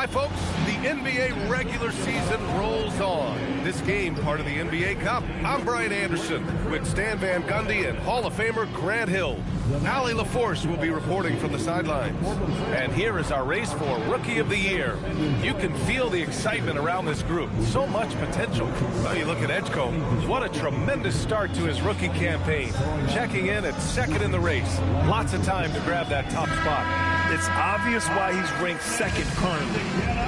Hi, folks. The NBA regular season rolls on. This game, part of the NBA Cup. I'm Brian Anderson with Stan Van Gundy and Hall of Famer Grant Hill. Allie LaForce will be reporting from the sidelines. And here is our race for Rookie of the Year. You can feel the excitement around this group. So much potential. Well, you look at Edgecombe. What a tremendous start to his rookie campaign. Checking in at second in the race. Lots of time to grab that top spot. It's obvious why he's ranked second currently.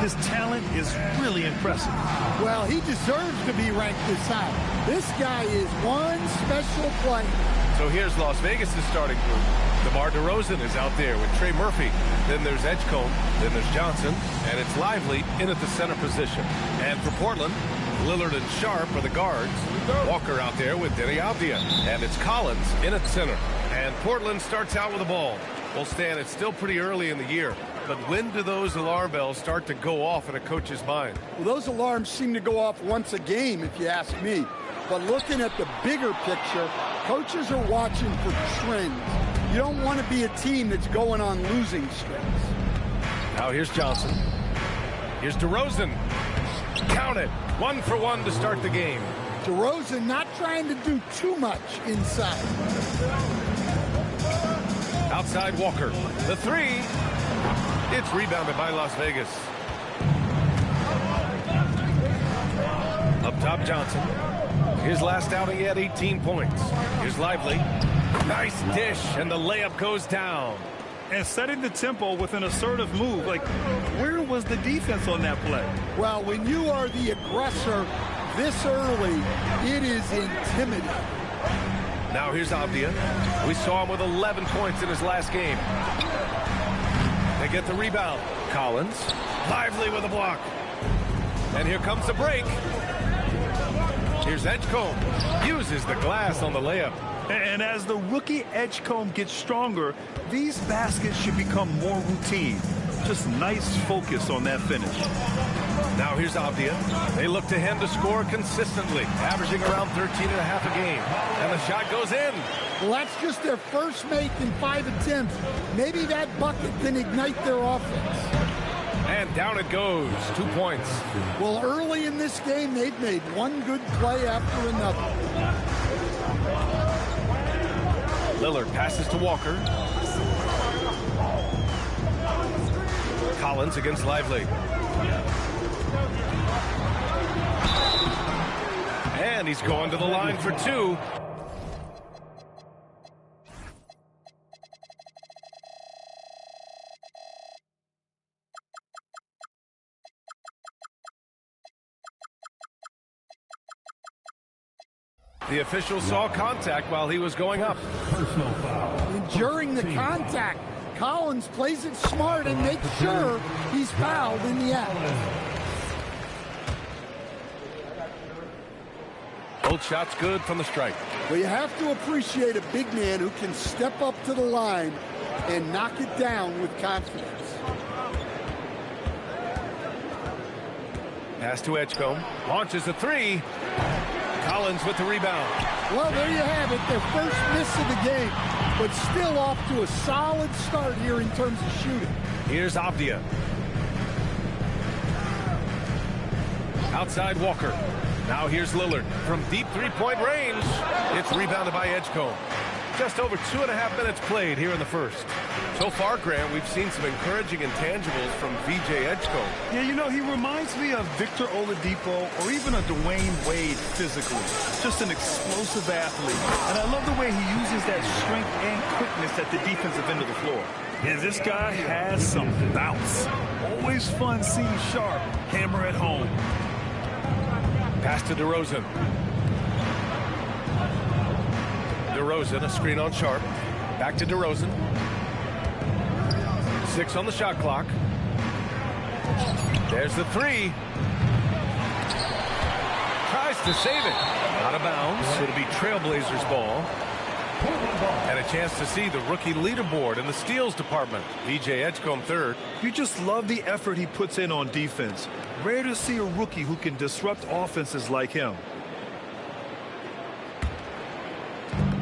His talent is really impressive. Well, he deserves to be ranked this high. This guy is one special player. So here's Las Vegas' starting group. DeMar DeRozan is out there with Trey Murphy. Then there's Edgecombe. Then there's Johnson. And it's Lively in at the center position. And for Portland, Lillard and Sharp are the guards. Walker out there with Denny Avdia. And it's Collins in at center. And Portland starts out with the ball. Well, Stan, it's still pretty early in the year, but when do those alarm bells start to go off in a coach's mind? Well, those alarms seem to go off once a game, if you ask me. But looking at the bigger picture, coaches are watching for trends. You don't want to be a team that's going on losing streaks. Now here's Johnson. Here's DeRozan. Count it. 1 for 1 to start the game. DeRozan not trying to do too much inside. Outside Walker. The three. It's rebounded by Las Vegas. Up top, Johnson. His last outing, he had 18 points. Here's Lively. Nice dish, and the layup goes down. And setting the tempo with an assertive move. Like, where was the defense on that play? Well, when you are the aggressor this early, it is intimidating. Now here's Avdia. We saw him with 11 points in his last game. They get the rebound. Collins. Lively with a block. And here comes the break. Here's Edgecombe. Uses the glass on the layup. And as the rookie Edgecombe gets stronger, these baskets should become more routine. Just nice focus on that finish. Now here's Avdia. They look to him to score consistently, averaging around 13.5 a game. And the shot goes in. Well, that's just their first make in 5 attempts. Maybe that bucket can ignite their offense. And down it goes. 2 points. Well, early in this game, they've made one good play after another. Lillard passes to Walker. Collins against Lively. And he's going to the line for two. The official saw contact while he was going up. Personal foul. And during the contact, Collins plays it smart and makes sure he's fouled in the act. Both shots good from the strike. Well, you have to appreciate a big man who can step up to the line and knock it down with confidence. Pass to Edgecombe. Launches a three. Collins with the rebound. Well, there you have it. Their first miss of the game, but still off to a solid start here in terms of shooting. Here's Avdia. Outside Walker. Now here's Lillard from deep three-point range. It's rebounded by Edgecombe. Just over 2.5 minutes played here in the first. So far, Grant, we've seen some encouraging intangibles from VJ Edgecombe. Yeah, you know, he reminds me of Victor Oladipo or even a Dwayne Wade physically. Just an explosive athlete. And I love the way he uses that strength and quickness at the defensive end of the floor. Yeah, this guy has some bounce. Always fun seeing Sharp hammer at home. Pass to DeRozan. DeRozan, a screen on Sharp. Back to DeRozan. 6 on the shot clock. There's the three. Tries to save it. Out of bounds. It'll be TrailBlazers ball. And a chance to see the rookie leaderboard in the steals department. VJ Edgecombe third. You just love the effort he puts in on defense. Rare to see a rookie who can disrupt offenses like him.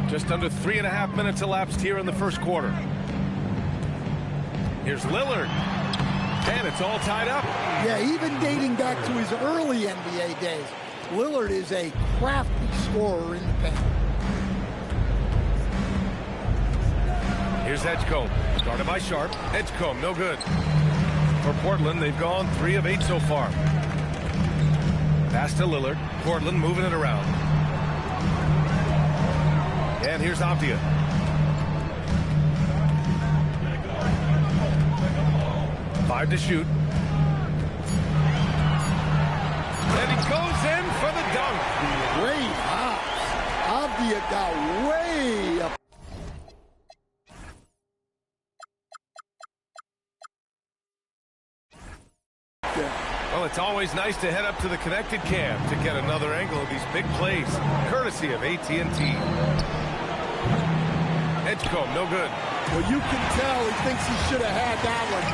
Just under 3.5 minutes elapsed here in the first quarter. Here's Lillard. And it's all tied up. Yeah, even dating back to his early NBA days, Lillard is a crafty scorer in the paint. Here's Edgecombe, guarded by Sharp. Edgecombe, no good. For Portland, they've gone 3 of 8 so far. Pass to Lillard. Portland moving it around. And here's Avdia. Five to shoot. And he goes in for the dunk. Great hops. Avdia got way up. Well, it's always nice to head up to the connected cam to get another angle of these big plays, courtesy of AT&T. Edgecombe, no good. Well, you can tell he thinks he should have had that one.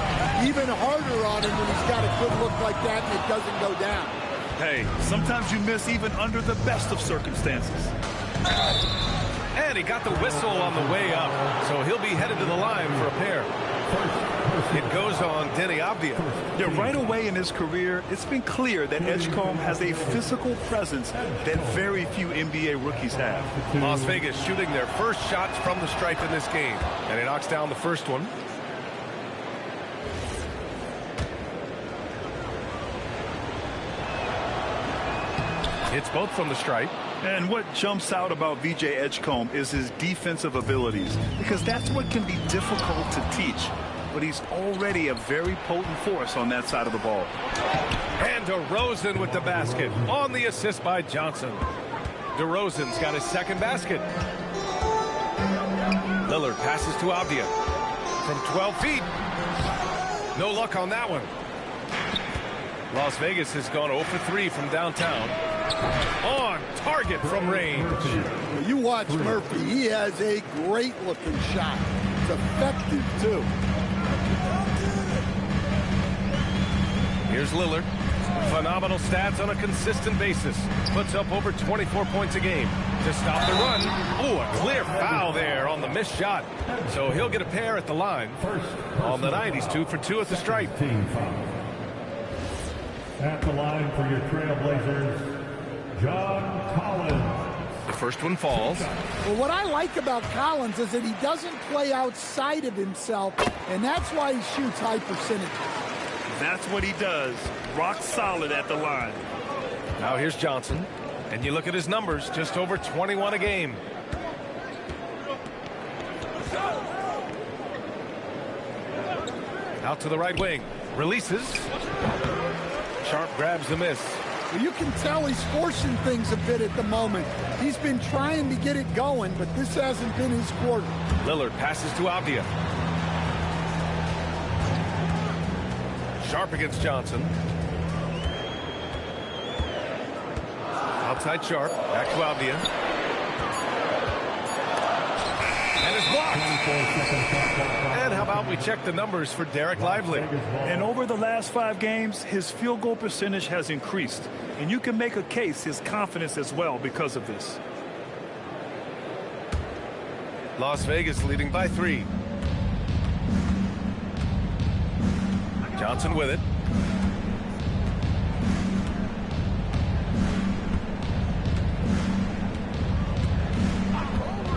Even harder on him when he's got a good look like that and it doesn't go down. Hey, sometimes you miss even under the best of circumstances. And he got the whistle on the way up, so he'll be headed to the line for a pair. It goes on Denny Avdia. Yeah, right away in his career, it's been clear that Edgecombe has a physical presence that very few NBA rookies have. Las Vegas shooting their first shots from the stripe in this game. And he knocks down the first one. Hits both from the stripe. And what jumps out about VJ Edgecombe is his defensive abilities, because that's what can be difficult to teach. But he's already a very potent force on that side of the ball. And DeRozan with the basket on the assist by Johnson. DeRozan's got his second basket. Lillard passes to Avdia from 12 feet. No luck on that one. Las Vegas has gone 0 for 3 from downtown. On target from range. Well, you watch Murphy. He has a great-looking shot. It's effective, too. Here's Lillard. Phenomenal stats on a consistent basis. Puts up over 24 points a game. To stop the run. Oh, a clear foul there on the missed shot. So he'll get a pair at the line. On the night, he's 2 for 2 at the stripe. At the line for your TrailBlazers, John Collins. The first one falls. Well, what I like about Collins is that he doesn't play outside of himself, and that's why he shoots high percentage. That's what he does. Rock solid at the line. Now here's Johnson. And you look at his numbers, just over 21 a game. Out to the right wing. Releases. Sharp grabs the miss. Well, you can tell he's forcing things a bit at the moment. He's been trying to get it going, but this hasn't been his quarter. Lillard passes to Avdia. Sharp against Johnson. Outside Sharp. Back to Avdia. And it's blocked. And how about we check the numbers for Derek Lively? And over the last 5 games, his field goal percentage has increased. And you can make a case his confidence as well because of this. Las Vegas leading by 3. Johnson with it.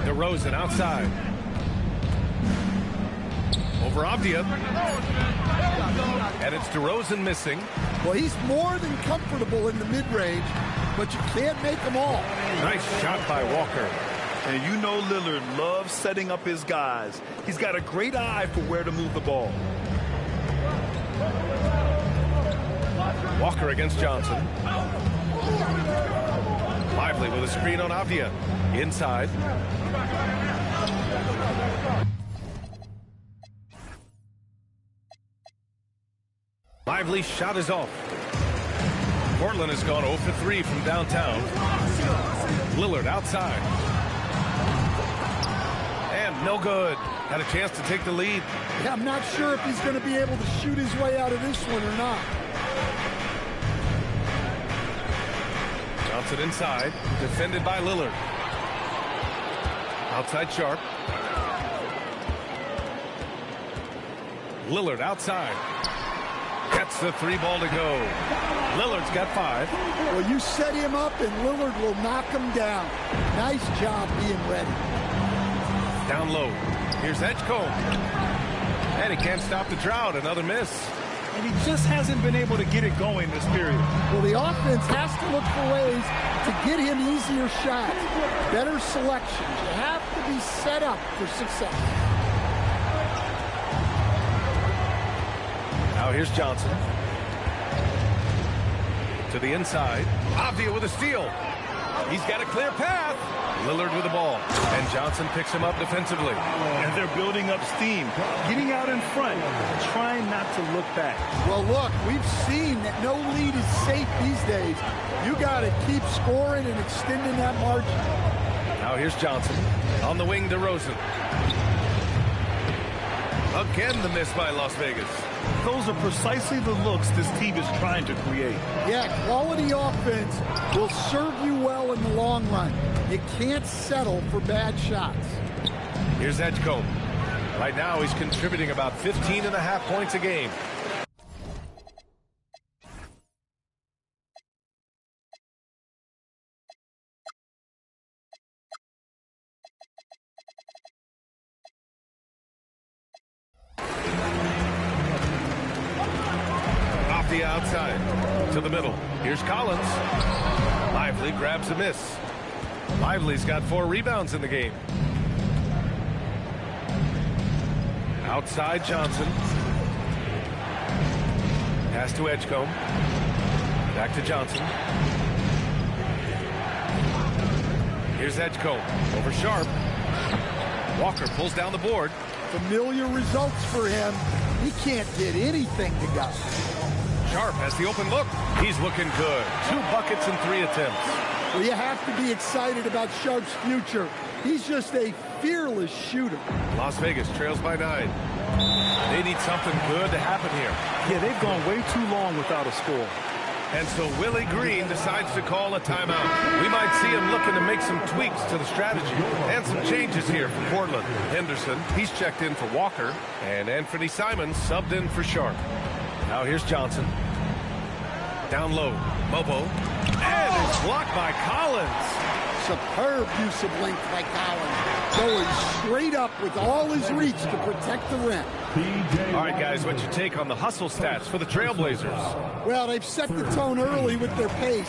DeRozan outside. Over Avdia. And it's DeRozan missing. Well, he's more than comfortable in the mid-range, but you can't make them all. Nice shot by Walker. And you know Lillard loves setting up his guys. He's got a great eye for where to move the ball. Walker against Johnson. Lively with a screen on Avdia. Inside. Lively's shot is off. Portland has gone 0 for 3 from downtown. Lillard outside. And no good. Had a chance to take the lead. Yeah, I'm not sure if he's going to be able to shoot his way out of this one or not. Johnson inside. Defended by Lillard. Outside Sharp. Lillard outside. Gets the 3 ball to go. Lillard's got 5. Well, you set him up, and Lillard will knock him down. Nice job being ready. Down low. Here's Edgecombe. And he can't stop the drought. Another miss. And he just hasn't been able to get it going this period. Well, the offense has to look for ways to get him easier shots, better selections. You have to be set up for success. Now here's Johnson. To the inside. Avdia with a steal. He's got a clear path. Lillard with the ball. And Johnson picks him up defensively. And they're building up steam, getting out in front, trying not to look back. Well, look, we've seen that no lead is safe these days. You got to keep scoring and extending that margin. Now here's Johnson. On the wing to Rosen. Again, the miss by Las Vegas. Those are precisely the looks this team is trying to create. Yeah, quality offense will serve you well in the long run. You can't settle for bad shots. Here's Edgecombe. Right now, he's contributing about 15.5 points a game. Off the outside to the middle. Here's Collins. Lively grabs a miss. Lively's got 4 rebounds in the game. Outside Johnson. Pass to Edgecombe. Back to Johnson. Here's Edgecombe. Over Sharp. Walker pulls down the board. Familiar results for him. He can't get anything to go. Sharp has the open look. He's looking good. 2 buckets and 3 attempts. Well, you have to be excited about Sharp's future. He's just a fearless shooter. Las Vegas trails by 9. They need something good to happen here. Yeah, they've gone way too long without a score. And so Willie Green decides to call a timeout. We might see him looking to make some tweaks to the strategy and some changes here for Portland. Henderson, he's checked in for Walker, and Anthony Simons subbed in for Sharp. Now here's Johnson. Down low, Mobo, and it's blocked by Collins. Superb use of length by Collins. Going straight up with all his reach to protect the rim. All right, guys, what's your take on the hustle stats for the TrailBlazers? Well, they've set the tone early with their pace.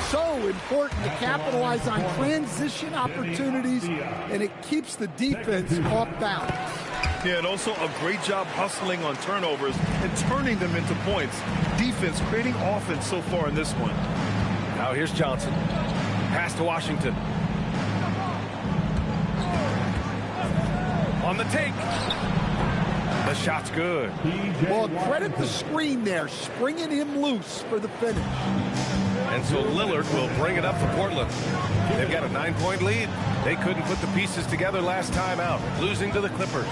So important to capitalize on transition opportunities, and it keeps the defense off balance. Yeah, and also a great job hustling on turnovers and turning them into points. Defense creating offense so far in this one. Now here's Johnson. Pass to Washington. On the take. The shot's good. Well, credit the screen there, springing him loose for the finish. And so Lillard will bring it up for Portland. They've got a 9-point lead. They couldn't put the pieces together last time out, losing to the Clippers.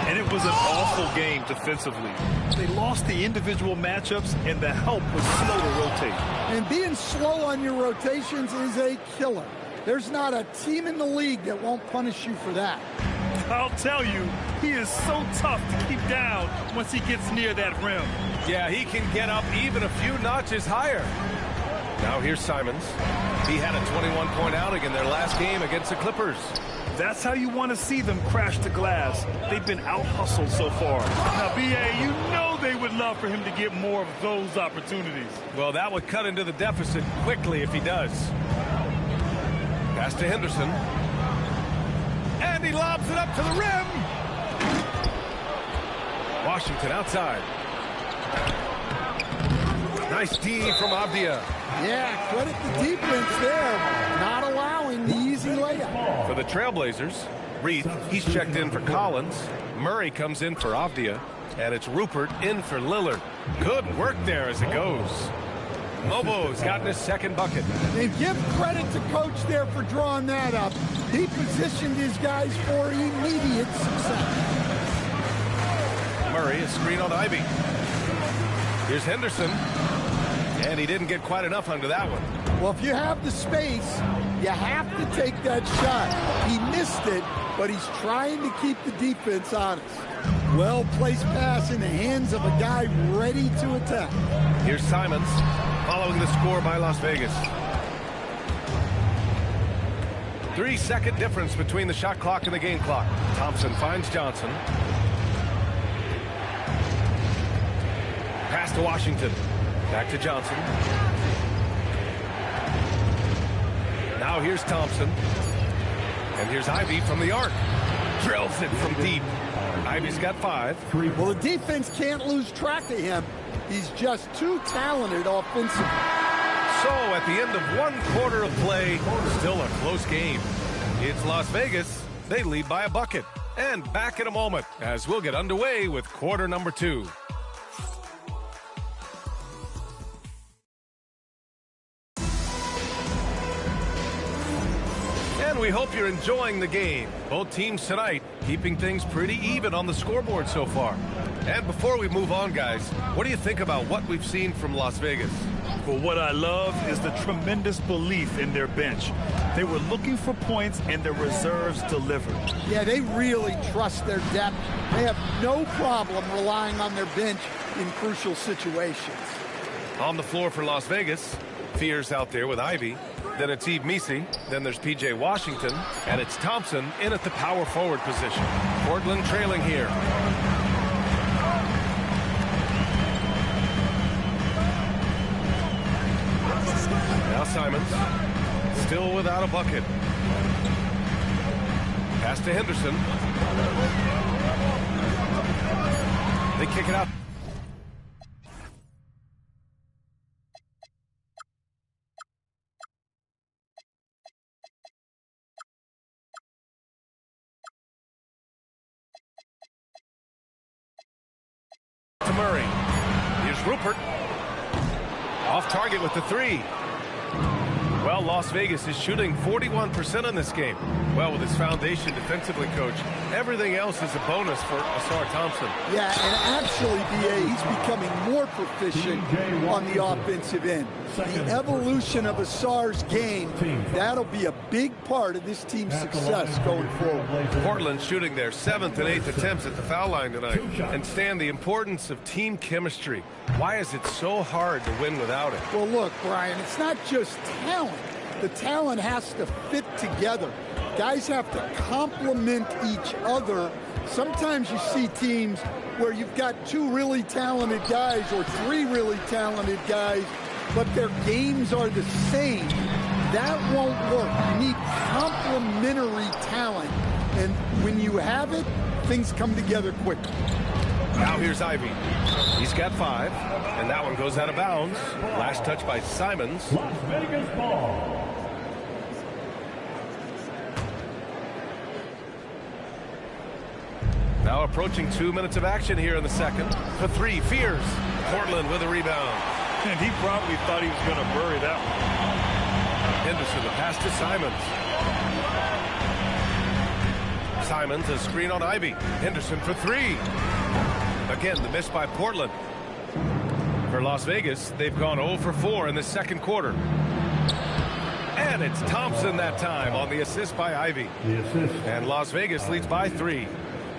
And it was an awful game defensively. They lost the individual matchups, and the help was slow to rotate. And being slow on your rotations is a killer. There's not a team in the league that won't punish you for that. I'll tell you, he is so tough to keep down once he gets near that rim. Yeah, he can get up even a few notches higher. Now here's Simons. He had a 21-point outing in their last game against the Clippers. That's how you want to see them crash the glass. They've been out-hustled so far. Now, B.A., you know they would love for him to get more of those opportunities. Well, that would cut into the deficit quickly if he does. Pass to Henderson. And he lobs it up to the rim. Washington outside. Nice D from Avdia. Yeah, credit the defense there, not allowing the easy layup. For the TrailBlazers, Reed, he's checked in for Collins. Murray comes in for Avdia. And it's Rupert in for Lillard. Good work there as it goes. Mobo's gotten his second bucket. And give credit to Coach there for drawing that up. He positioned his guys for immediate success. Murray, a screen on Ivy. Here's Henderson. And he didn't get quite enough under that one. Well, if you have the space, You have to take that shot. He missed it, but he's trying to keep the defense honest. Well-placed pass in the hands of a guy ready to attack. Here's Simons following the score by Las Vegas. 3-second difference between the shot clock and the game clock. Thompson finds Johnson. Pass to Washington. Back to Johnson. Now here's Thompson. And here's Ivy from the arc. Drills it from deep. Ivy's got 5. Well, the defense can't lose track of him. He's just too talented offensively. So at the end of 1 quarter of play, still a close game. It's Las Vegas. They lead by a bucket. And back in a moment as we'll get underway with quarter number 2. And we hope you're enjoying the game. Both teams tonight keeping things pretty even on the scoreboard so far. And before we move on, guys, what do you think about what we've seen from Las Vegas? Well, what I love is the tremendous belief in their bench. They were looking for points, and their reserves delivered. Yeah, they really trust their depth. They have no problem relying on their bench in crucial situations. On the floor for Las Vegas, Fears out there with Ivy. Then it's Yves Missi. Then there's P.J. Washington. And it's Thompson in at the power forward position. Portland trailing here. Now Simons, still without a bucket. Pass to Henderson. They kick it out. To Murray. Here's Rupert. Off target with the 3. Well, Las Vegas is shooting 41% in this game. Well, with his foundation defensively, Coach, everything else is a bonus for Ausar Thompson. Yeah, and actually, B.A., he's becoming more proficient on the offensive end. The evolution of Ausar's game, that'll be a big part of this team's success going forward. Portland shooting their 7th and 8th attempts at the foul line tonight. And Stan, the importance of team chemistry. Why is it so hard to win without it? Well, look, Brian, it's not just talent. The talent has to fit together. Guys have to complement each other. Sometimes you see teams where you've got 2 really talented guys or 3 really talented guys, but their games are the same. That won't work. You need complementary talent. And when you have it, things come together quickly. Now here's Ivy. He's got 5, and that one goes out of bounds. Last touch by Simons. Las Vegas ball. Now approaching 2 minutes of action here in the second. For 3, Fears. Portland with a rebound. And he probably thought he was going to bury that one. Henderson, the pass to Simons. Simons, a screen on Ivy. Henderson for 3. Again, the miss by Portland. For Las Vegas, they've gone 0 for 4 in the second quarter. And it's Thompson that time on the assist by Ivy. The assist. And Las Vegas leads by 3.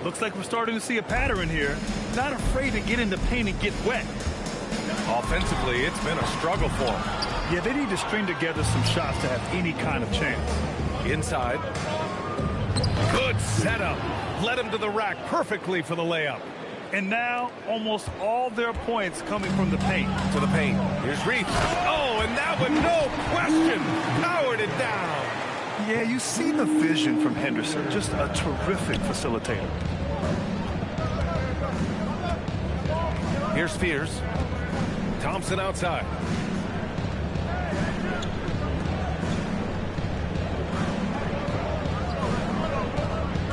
Looks like we're starting to see a pattern here. Not afraid to get in the paint and get wet. Offensively, it's been a struggle for them. Yeah, they need to string together some shots to have any kind of chance. Inside. Good setup. Led him to the rack perfectly for the layup. And now, almost all their points coming from the paint. To the paint. Here's Reeves. Oh, and that one, no question, powered it down. Yeah, you see the vision from Henderson. Just a terrific facilitator. Here's Fears. Thompson outside.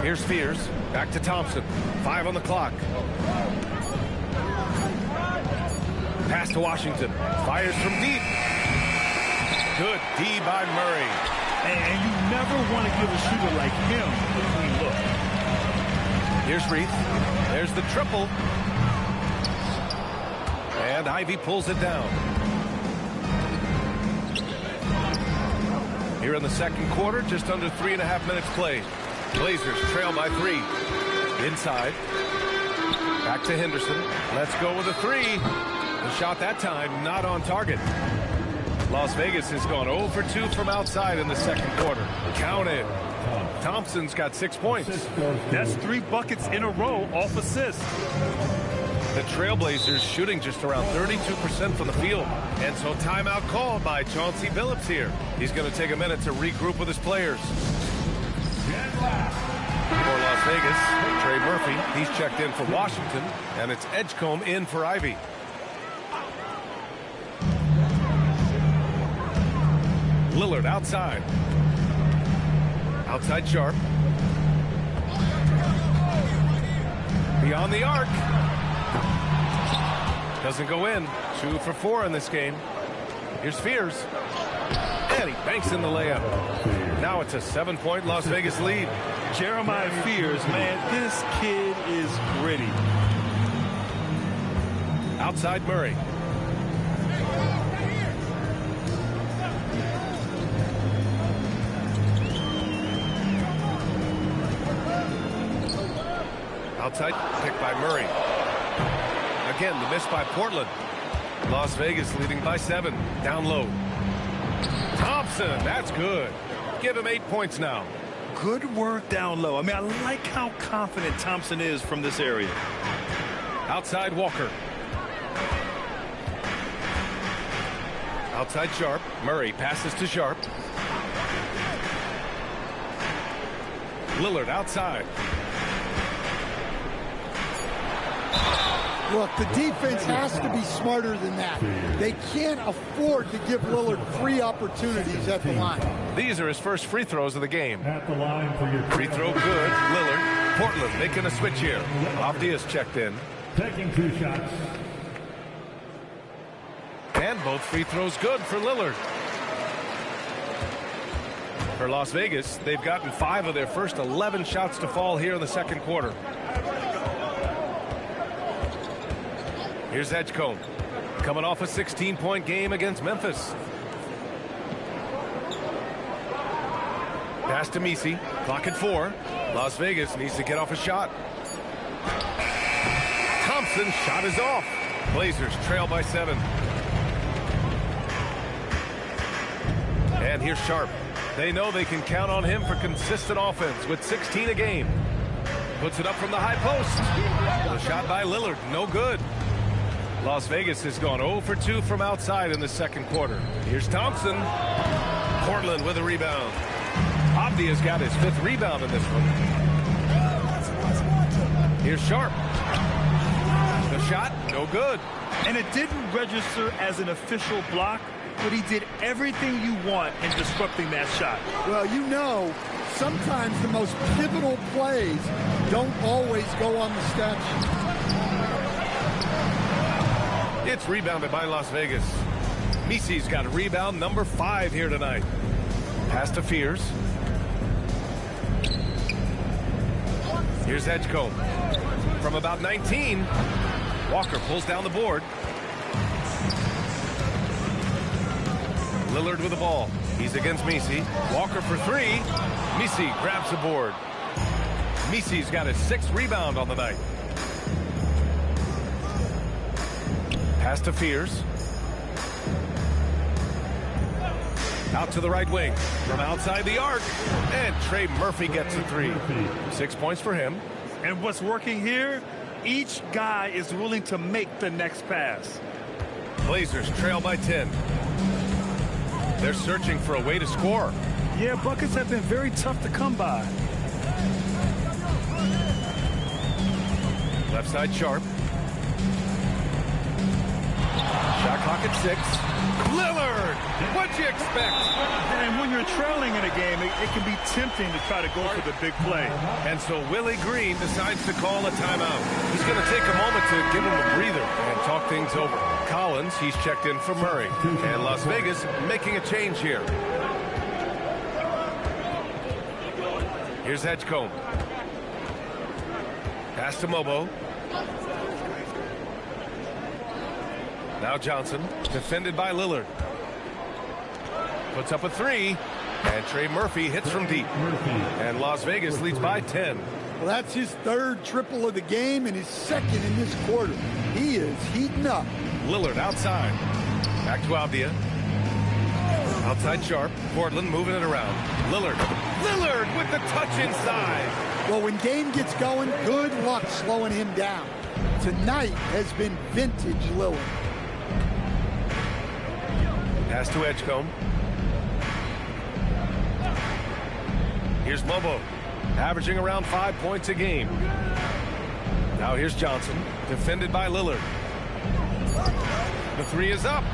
Here's Fears. Back to Thompson. 5 on the clock. Pass to Washington. Fires from deep. Good D by Murray. And you never want to give a shooter like him a clean look. Here's Reith. There's the triple. And Ivy pulls it down. Here in the second quarter, just under 3.5 minutes played. Blazers trail by 3. Inside. Back to Henderson. Let's go with a 3. The shot that time not on target. Las Vegas has gone 0 for 2 from outside in the second quarter. Count it. Thompson's got 6 points. That's 3 buckets in a row off assists. The TrailBlazers shooting just around 32% from the field. And so timeout called by Chauncey Billups here. He's going to take a minute to regroup with his players. For Las Vegas, Trey Murphy, he's checked in for Washington. And it's Edgecombe in for Ivy. Lillard outside. Outside Sharp. Beyond the arc. Doesn't go in. 2 for 4 in this game. Here's Fears. And he banks in the layup. Now it's a 7-point Las Vegas lead. Jeremiah Fears, man, this kid is gritty. Outside Murray. Outside pick by Murray. Again, the miss by Portland. Las Vegas leading by 7. Down low. Thompson, that's good. Give him 8 points now. Good work down low. I mean, I like how confident Thompson is from this area. Outside Walker. Outside Sharp. Murray passes to Sharp. Lillard outside. Look, the defense has to be smarter than that. They can't afford to give Lillard 3 opportunities at the line. These are his first free throws of the game. At the line for your Free throw good. Lillard. Portland making a switch here. Abdias checked in. taking 2 shots. And both free throws good for Lillard. For Las Vegas, they've gotten 5 of their first 11 shots to fall here in the second quarter. Here's Edgecombe, coming off a 16-point game against Memphis. Pass to Misi, clock at 4. Las Vegas needs to get off a shot. Thompson's shot is off. Blazers trail by 7. And here's Sharp. They know they can count on him for consistent offense with 16 a game. Puts it up from the high post. The shot by Lillard, no good. Las Vegas has gone 0 for 2 from outside in the second quarter. Here's Thompson. Portland with a rebound. Abdi's got his 5th rebound in this one. Here's Sharp. The shot, no good. And it didn't register as an official block, but he did everything you want in disrupting that shot. Well, you know, sometimes the most pivotal plays don't always go on the stat sheet. It's rebounded by Las Vegas. Misi's got a rebound number 5 here tonight. Pass to Fears. Here's Edgecombe. From about 19, Walker pulls down the board. Lillard with the ball. He's against Misi. Walker for 3. Misi grabs the board. Misi's got his 6th rebound on the night. Pass to Fears. Out to the right wing. From outside the arc. And Trey Murphy gets a 3. 6 points for him. And what's working here, each guy is willing to make the next pass. Blazers trail by 10. They're searching for a way to score. Yeah, buckets have been very tough to come by. Left side Sharp. Shot clock at 6. Lillard! What'd you expect? And when you're trailing in a game, it can be tempting to try to go for the big play. And so Willie Green decides to call a timeout. He's going to take a moment to give him a breather and talk things over. Collins, he's checked in for Murray. And Las Vegas making a change here. Here's Edgecombe. Pass to Mobo. Now Johnson, defended by Lillard. Puts up a 3. And Trey Murphy hits from deep. And Las Vegas leads by 10. Well, that's his third triple of the game and his second in this quarter. He is heating up. Lillard outside. Back to Avdia. Outside Sharp. Portland moving it around. Lillard. Lillard with the touch inside. Well, when game gets going, good luck slowing him down. Tonight has been vintage Lillard. Pass to Edgecombe. Here's Lobo, averaging around 5 points a game. Now here's Johnson, defended by Lillard. The three is up.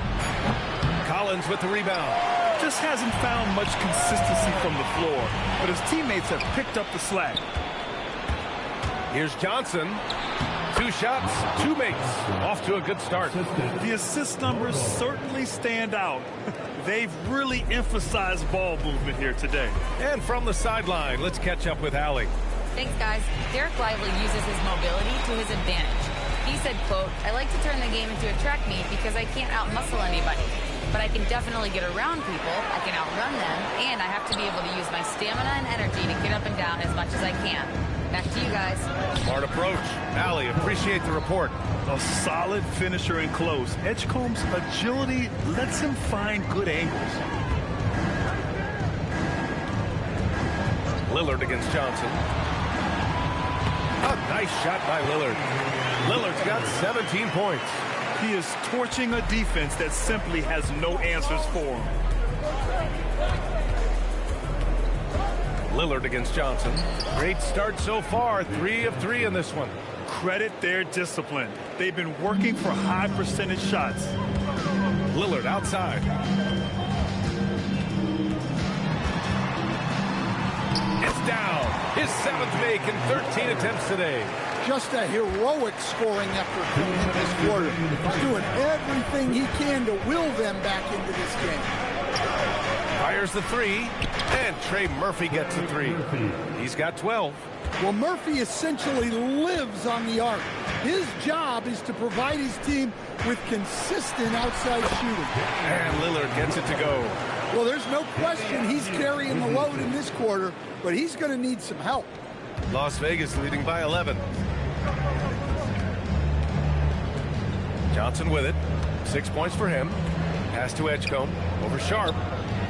Collins with the rebound. Just hasn't found much consistency from the floor, but his teammates have picked up the slack. Here's Johnson. 2 shots, 2 makes. Off to a good start. The assist numbers certainly stand out. They've really emphasized ball movement here today. And from the sideline, let's catch up with Allie. Thanks, guys. Derek Lively uses his mobility to his advantage. He said, quote, "I like to turn the game into a track meet because I can't out-muscle anybody. But I can definitely get around people, I can outrun them, and I have to be able to use my stamina and energy to get up and down as much as I can." Back to you guys. Smart approach. Allie, appreciate the report. A solid finisher in close. Edgecombe's agility lets him find good angles. Lillard against Johnson. A nice shot by Lillard. Lillard's got 17 points. He is torching a defense that simply has no answers for him. Lillard against Johnson. Great start so far. 3 of 3 in this one. Credit their discipline. They've been working for high percentage shots. Lillard outside. It's down. His 7th make in 13 attempts today. Just a heroic scoring effort in this quarter. He's doing everything he can to will them back into this game. Fires the 3, and Trey Murphy gets the 3. He's got 12. Well, Murphy essentially lives on the arc. His job is to provide his team with consistent outside shooting. And Lillard gets it to go. Well, there's no question he's carrying the load in this quarter, but he's going to need some help. Las Vegas leading by 11. Johnson with it. 6 points for him. Pass to Edgecombe. Over Sharp.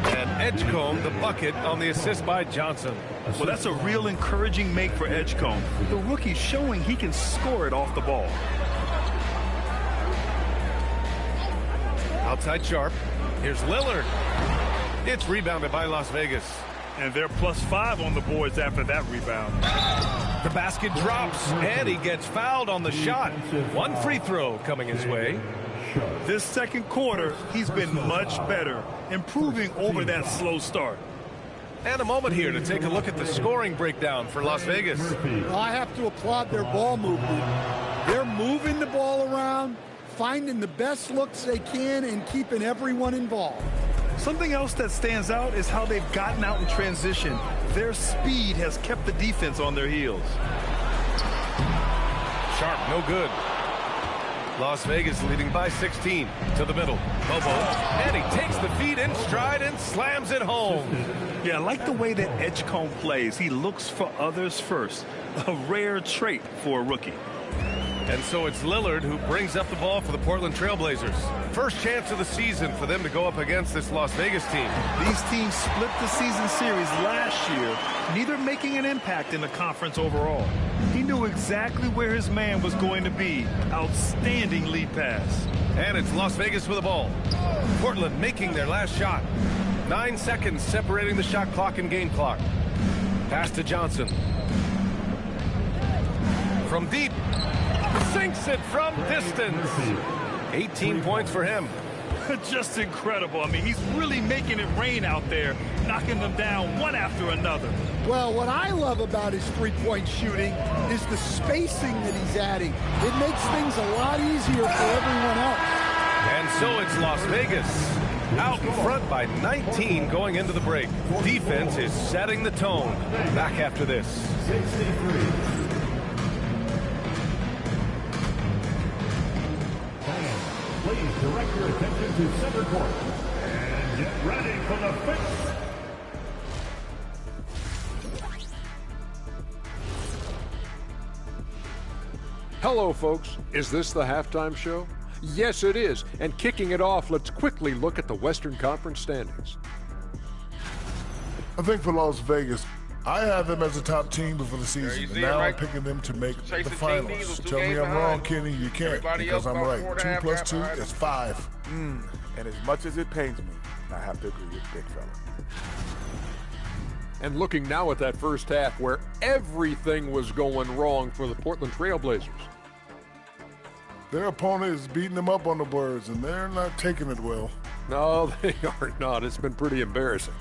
And Edgecombe, the bucket on the assist by Johnson. Well, that's a real encouraging make for Edgecombe. The rookie's showing he can score it off the ball. Outside Sharp. Here's Lillard. It's rebounded by Las Vegas. And they're +5 on the boards after that rebound. The basket drops, and he gets fouled on the shot. 1 free throw coming his way. This second quarter, he's been much better, improving over that slow start. And a moment here to take a look at the scoring breakdown for Las Vegas. Well, I have to applaud their ball movement. They're moving the ball around, finding the best looks they can, and keeping everyone involved. Something else that stands out is how they've gotten out in transition. Their speed has kept the defense on their heels. Sharp, no good. Las Vegas leading by 16 to the middle. Bobo, and he takes the feed in stride and slams it home. Yeah, I like the way that Edgecombe plays. He looks for others first. A rare trait for a rookie. And so it's Lillard who brings up the ball for the Portland TrailBlazers. First chance of the season for them to go up against this Las Vegas team. These teams split the season series last year, neither making an impact in the conference overall. He knew exactly where his man was going to be. Outstanding lead pass. And it's Las Vegas with the ball. Portland making their last shot. 9 seconds separating the shot clock and game clock. Pass to Johnson. From deep. Sinks it from distance. 18 points for him. Just incredible. I mean, he's really making it rain out there, knocking them down one after another. Well, what I love about his three-point shooting is the spacing that he's adding. It makes things a lot easier for everyone else. And so it's Las Vegas out in front by 19 going into the break. Defense is setting the tone. Back after this. 63. Please direct your attention to center court and get ready for the fifth Hello, folks. Is this the halftime show? Yes, it is. And kicking it off, let's quickly look at the Western Conference standings. I think for Las Vegas, I have them as a top team before the season, and now I'm picking them to make the finals. Tell me I'm wrong, Kenny. You can't, because I'm right. 2 plus 2 is 5. And as much as it pains me, I have to agree with Big Fella. And looking now at that first half where everything was going wrong for the Portland TrailBlazers. Their opponent is beating them up on the boards, and they're not taking it well. No, they are not. It's been pretty embarrassing.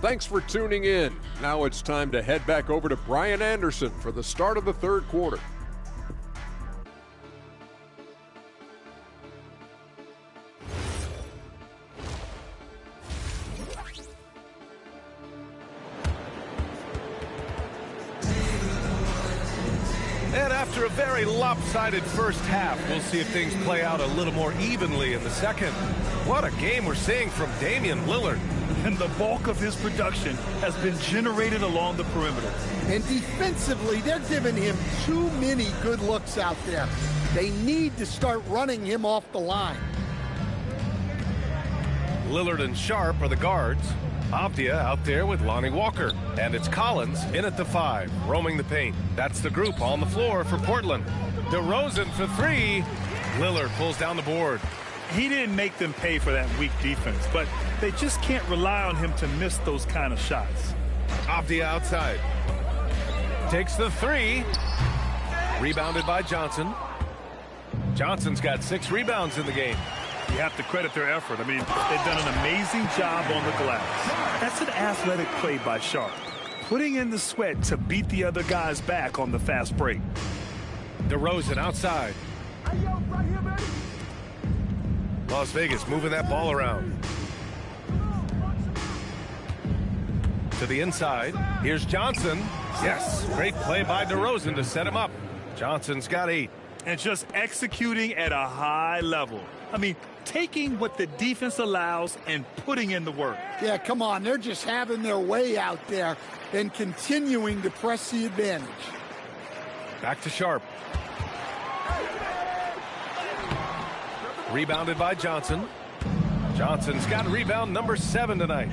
Thanks for tuning in. Now it's time to head back over to Brian Anderson for the start of the third quarter. And after a very lopsided first half, we'll see if things play out a little more evenly in the second. What a game we're seeing from Damian Lillard. And the bulk of his production has been generated along the perimeter. And defensively, they're giving him too many good looks out there. They need to start running him off the line. Lillard and Sharp are the guards. Avdia out there with Lonnie Walker. And it's Collins in at the 5, roaming the paint. That's the group on the floor for Portland. DeRozan for 3. Lillard pulls down the board. He didn't make them pay for that weak defense, but they just can't rely on him to miss those kind of shots. Avdia outside. Takes the 3. Rebounded by Johnson. Johnson's got 6 rebounds in the game. You have to credit their effort. I mean, they've done an amazing job on the glass. That's an athletic play by Sharp, putting in the sweat to beat the other guys back on the fast break. DeRozan outside. Las Vegas moving that ball around. To the inside. Here's Johnson. Yes, great play by DeRozan to set him up. Johnson's got 8. And just executing at a high level. I mean, taking what the defense allows and putting in the work. Yeah, come on. They're just having their way out there and continuing to press the advantage. Back to Sharp. Rebounded by Johnson. Johnson's got rebound number 7 tonight.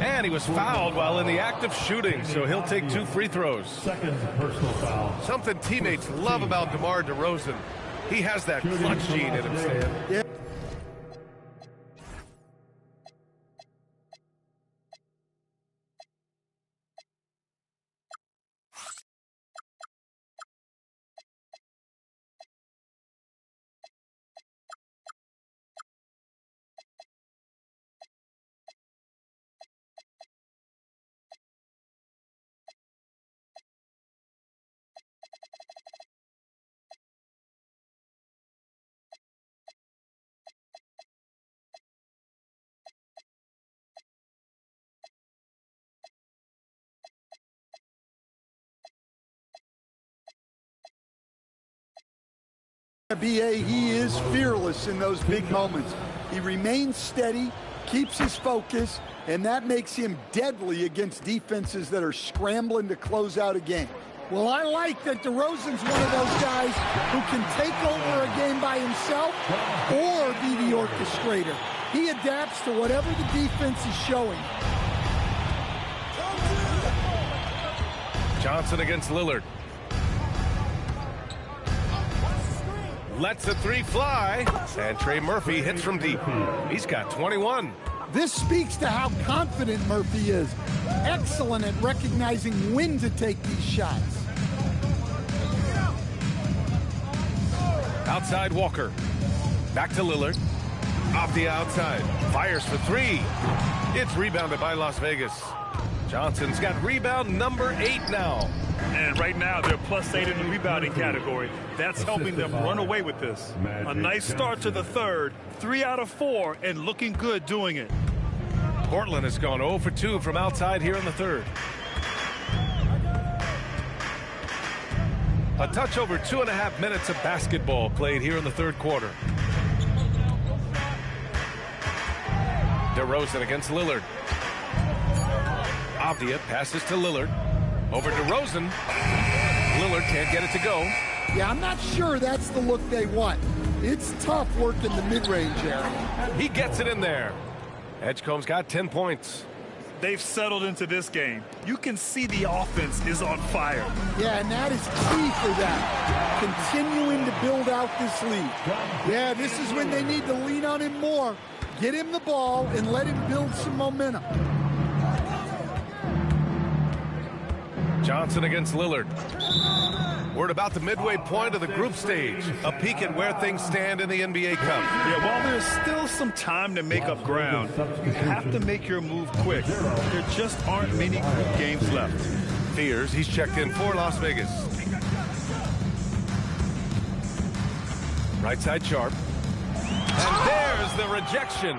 And he was fouled while in the act of shooting, so he'll take 2 free throws. Second personal foul. Something teammates love about DeMar DeRozan. He has that clutch gene in him, Stan. Yeah. BA, he is fearless in those big moments. He remains steady, keeps his focus, and that makes him deadly against defenses that are scrambling to close out a game. Well, I like that DeRozan's one of those guys who can take over a game by himself or be the orchestrator. He adapts to whatever the defense is showing. Johnson against Lillard. Lets a 3 fly, and Trey Murphy hits from deep. He's got 21. This speaks to how confident Murphy is. Excellent at recognizing when to take these shots. Outside Walker. Back to Lillard. Off the outside. Fires for 3. It's rebounded by Las Vegas. Johnson's got rebound number 8 now. And right now, they're +8 in the rebounding category. That's helping them run away with this. A nice start to the third. 3 out of 4, and looking good doing it. Portland has gone 0 for 2 from outside here in the third. A touch over 2.5 minutes of basketball played here in the third quarter. DeRozan against Lillard. Avdia passes to Lillard. Over to Rosen. Lillard can't get it to go. Yeah, I'm not sure that's the look they want. It's tough working the mid-range area. He gets it in there. Edgecombe's got 10 points. They've settled into this game. You can see the offense is on fire. Yeah, and that is key for them. Continuing to build out this lead. Yeah, this is when they need to lean on him more. Get him the ball and let him build some momentum. Johnson against Lillard. We're at about the midway point of the group stage. A peek at where things stand in the NBA Cup. Yeah, while there's still some time to make up ground, you have to make your move quick. There just aren't many group games left. Fears, he's checked in for Las Vegas. Right side Sharp. And there's the rejection.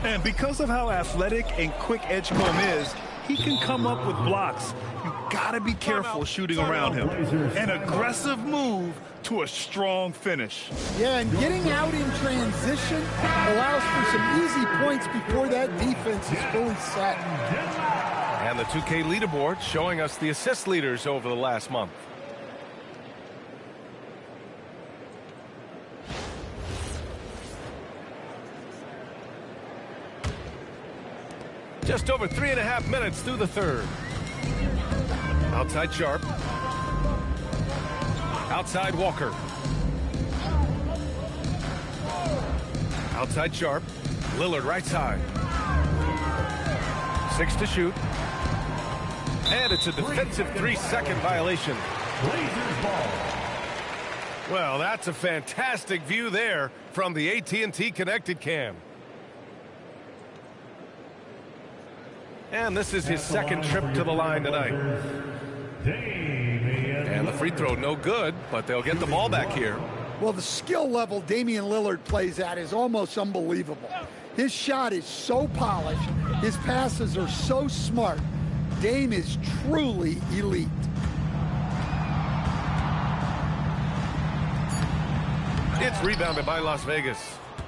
And because of how athletic and quick Edgecombe is, he can come up with blocks. You gotta be careful shooting around him. An aggressive move to a strong finish. Yeah, and getting out in transition allows for some easy points before that defense is fully set. And the 2K leaderboard showing us the assist leaders over the last month. Just over 3.5 minutes through the third. Outside Sharp. Outside Walker. Outside Sharp. Lillard right side. 6 to shoot. And it's a defensive 3-second violation. Blazers ball. Well, that's a fantastic view there from the AT&T connected cam. And this is his second trip to the line tonight. And the free throw no good, but they'll get the ball back here. Well, the skill level Damian Lillard plays at is almost unbelievable. His shot is so polished. His passes are so smart. Dame is truly elite. It's rebounded by Las Vegas.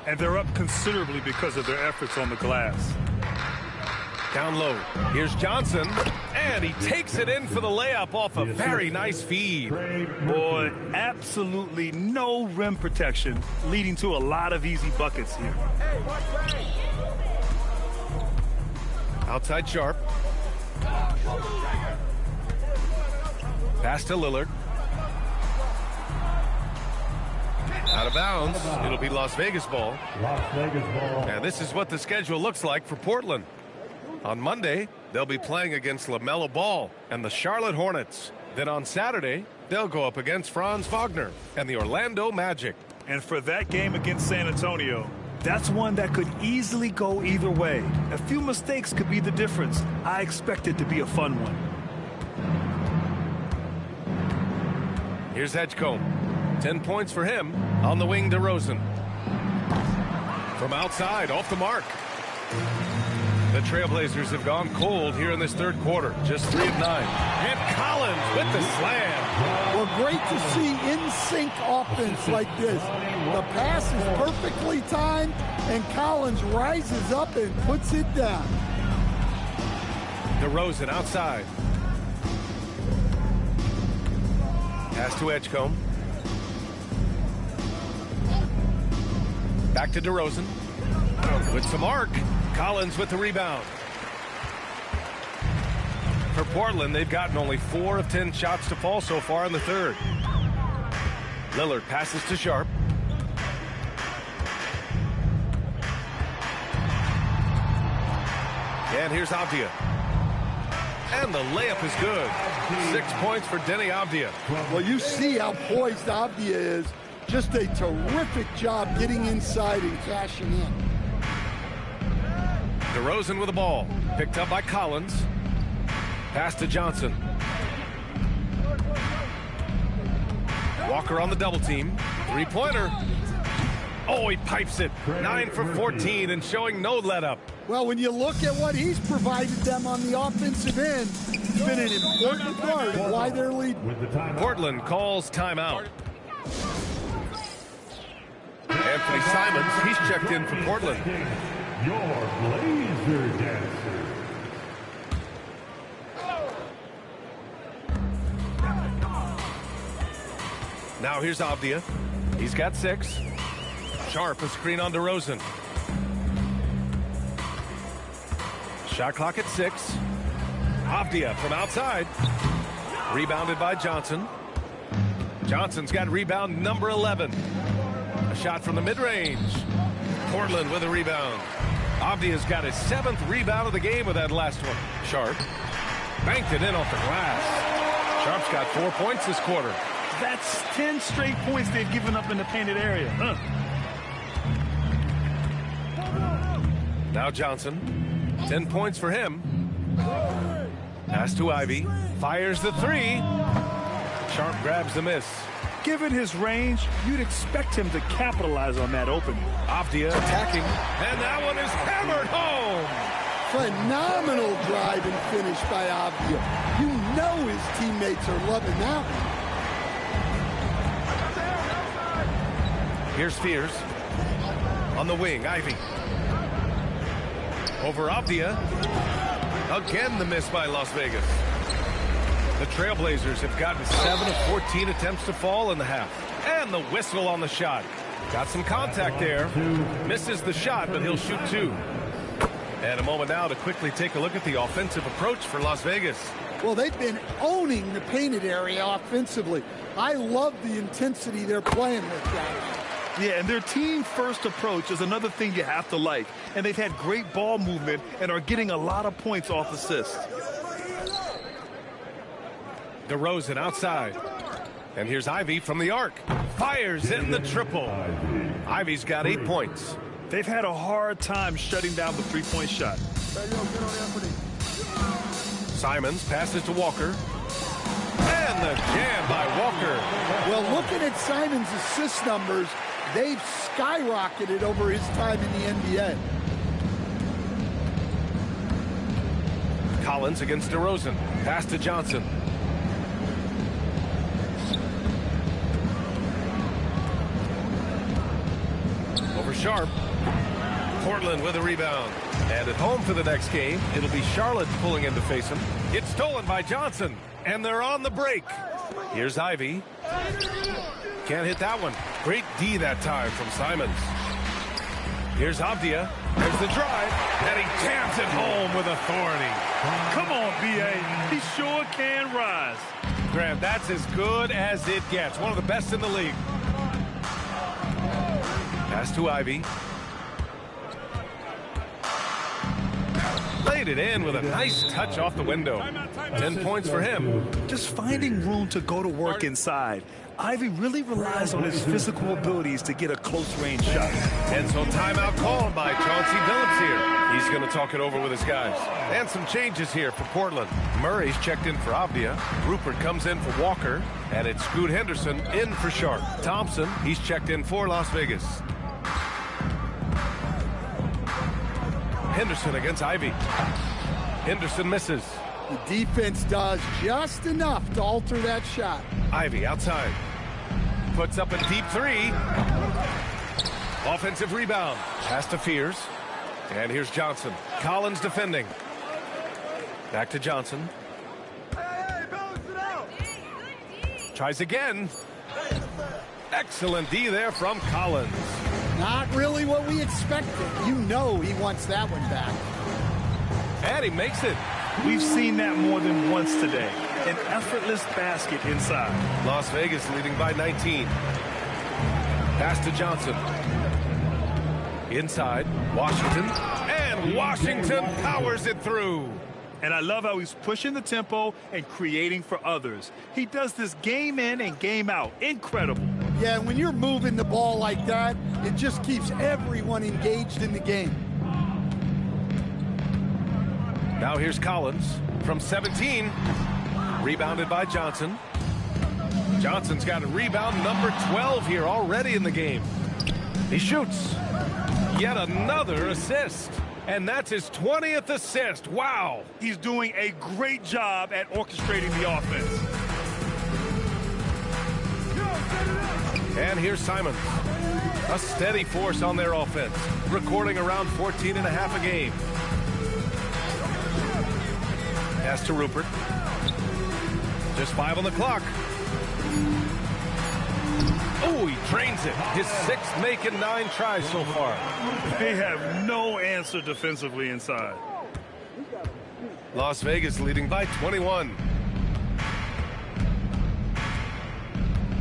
And they're up considerably because of their efforts on the glass. Down low. Here's Johnson. And he takes it in for the layup off a very nice feed. Boy, absolutely no rim protection, leading to a lot of easy buckets here. Outside Sharp. Pass to Lillard. Out of bounds. It'll be Las Vegas ball. Las Vegas ball. And this is what the schedule looks like for Portland. On Monday, they'll be playing against LaMelo Ball and the Charlotte Hornets. Then on Saturday, they'll go up against Franz Wagner and the Orlando Magic. And for that game against San Antonio, that's one that could easily go either way. A few mistakes could be the difference. I expect it to be a fun one. Here's Edgecombe. 10 points for him. On the wing to Rosen. From outside, off the mark. The TrailBlazers have gone cold here in this third quarter. Just 3 of 9. And Collins with the slam. Well, great to see in-sync offense like this. The pass is perfectly timed, and Collins rises up and puts it down. DeRozan outside. Pass to Edgecombe. Back to DeRozan. With some arc. Collins with the rebound. For Portland, they've gotten only 4 of 10 shots to fall so far in the third. Lillard passes to Sharp. And here's Avdia. And the layup is good. 6 points for Denny Avdia. Well, you see how poised Avdia is. Just a terrific job getting inside and cashing in. DeRozan with the ball. Picked up by Collins. Pass to Johnson. Walker on the double team. 3-pointer. Oh, he pipes it. 9 for 14 and showing no let up. Well, when you look at what he's provided them on the offensive end, it's been an important part of why they're leading. Portland calls timeout. Anthony Simons, he's checked in for Portland. Your Blazer dancer. Now here's Avdia. He's got 6. Sharp, a screen on DeRozan. Shot clock at 6. Avdia from outside. Rebounded by Johnson. Johnson's got rebound number 11. A shot from the mid-range. Portland with a rebound. Avdia's got his 7th rebound of the game with that last one. Sharp banked it in off the glass. Sharp's got 4 points this quarter. That's 10 straight points they've given up in the painted area. Now Johnson. 10 points for him. Pass to Ivy. Fires the 3. Sharp grabs the miss. Given his range, you'd expect him to capitalize on that opening. Avdia attacking. And that one is hammered home. Phenomenal drive and finish by Avdia. You know his teammates are loving that one. Here's Fears. On the wing, Ivy. Over Avdia. Again the miss by Las Vegas. The TrailBlazers have gotten 7 of 14 attempts to fall in the half. And the whistle on the shot. Got some contact there. Misses the shot, but he'll shoot 2. And a moment now to quickly take a look at the offensive approach for Las Vegas. Well, they've been owning the painted area offensively. I love the intensity they're playing with, guys. Yeah, and their team-first approach is another thing you have to like. And they've had great ball movement and are getting a lot of points off assists. DeRozan outside. And here's Ivy from the arc. Fires in the triple. Ivy's got 8 points. They've had a hard time shutting down the three-point shot. Simons passes to Walker. And the jam by Walker. Well, looking at Simons' assist numbers, they've skyrocketed over his time in the NBA. Collins against DeRozan. Pass to Johnson. Over Sharp. Portland with a rebound. And at home for the next game, it'll be Charlotte pulling in to face him. It's stolen by Johnson. And they're on the break. Here's Ivy. Can't hit that one. Great D that time from Simons. Here's Avdia. There's the drive. And he jams it home with authority. Come on, B.A. He sure can rise. Grant, that's as good as it gets. One of the best in the league. Pass to Ivy. Laid it in with a nice touch off the window. 10 points for him. Just finding room to go to work inside. Ivy really relies on his physical abilities to get a close-range shot. And so timeout called by Chauncey Billups here. He's going to talk it over with his guys. And some changes here for Portland. Murray's checked in for Avdia. Rupert comes in for Walker. And it's Scoot Henderson in for Sharp. Thompson, he's checked in for Las Vegas. Henderson against Ivy. Henderson misses. The defense does just enough to alter that shot. Ivy outside. Puts up a deep 3. Offensive rebound. Pass to Fears. And here's Johnson. Collins defending. Back to Johnson. Tries again. Excellent D there from Collins. Not really what we expected. You know he wants that one back. And he makes it. We've seen that more than once today. An effortless basket inside. Las Vegas leading by 19. Pass to Johnson. Inside, Washington. And Washington powers it through. And I love how he's pushing the tempo and creating for others. He does this game in and game out. Incredible. Yeah, when you're moving the ball like that, it just keeps everyone engaged in the game. Now here's Collins from 17. Rebounded by Johnson. Johnson's got a rebound number 12 here already in the game. He shoots. Yet another assist. And that's his 20th assist. Wow. He's doing a great job at orchestrating the offense. And here's Simons. A steady force on their offense. Recording around 14 and a half a game. Pass to Rupert. Just 5 on the clock. Oh, he drains it. His 6th make in 9 tries so far. They have no answer defensively inside. Las Vegas leading by 21.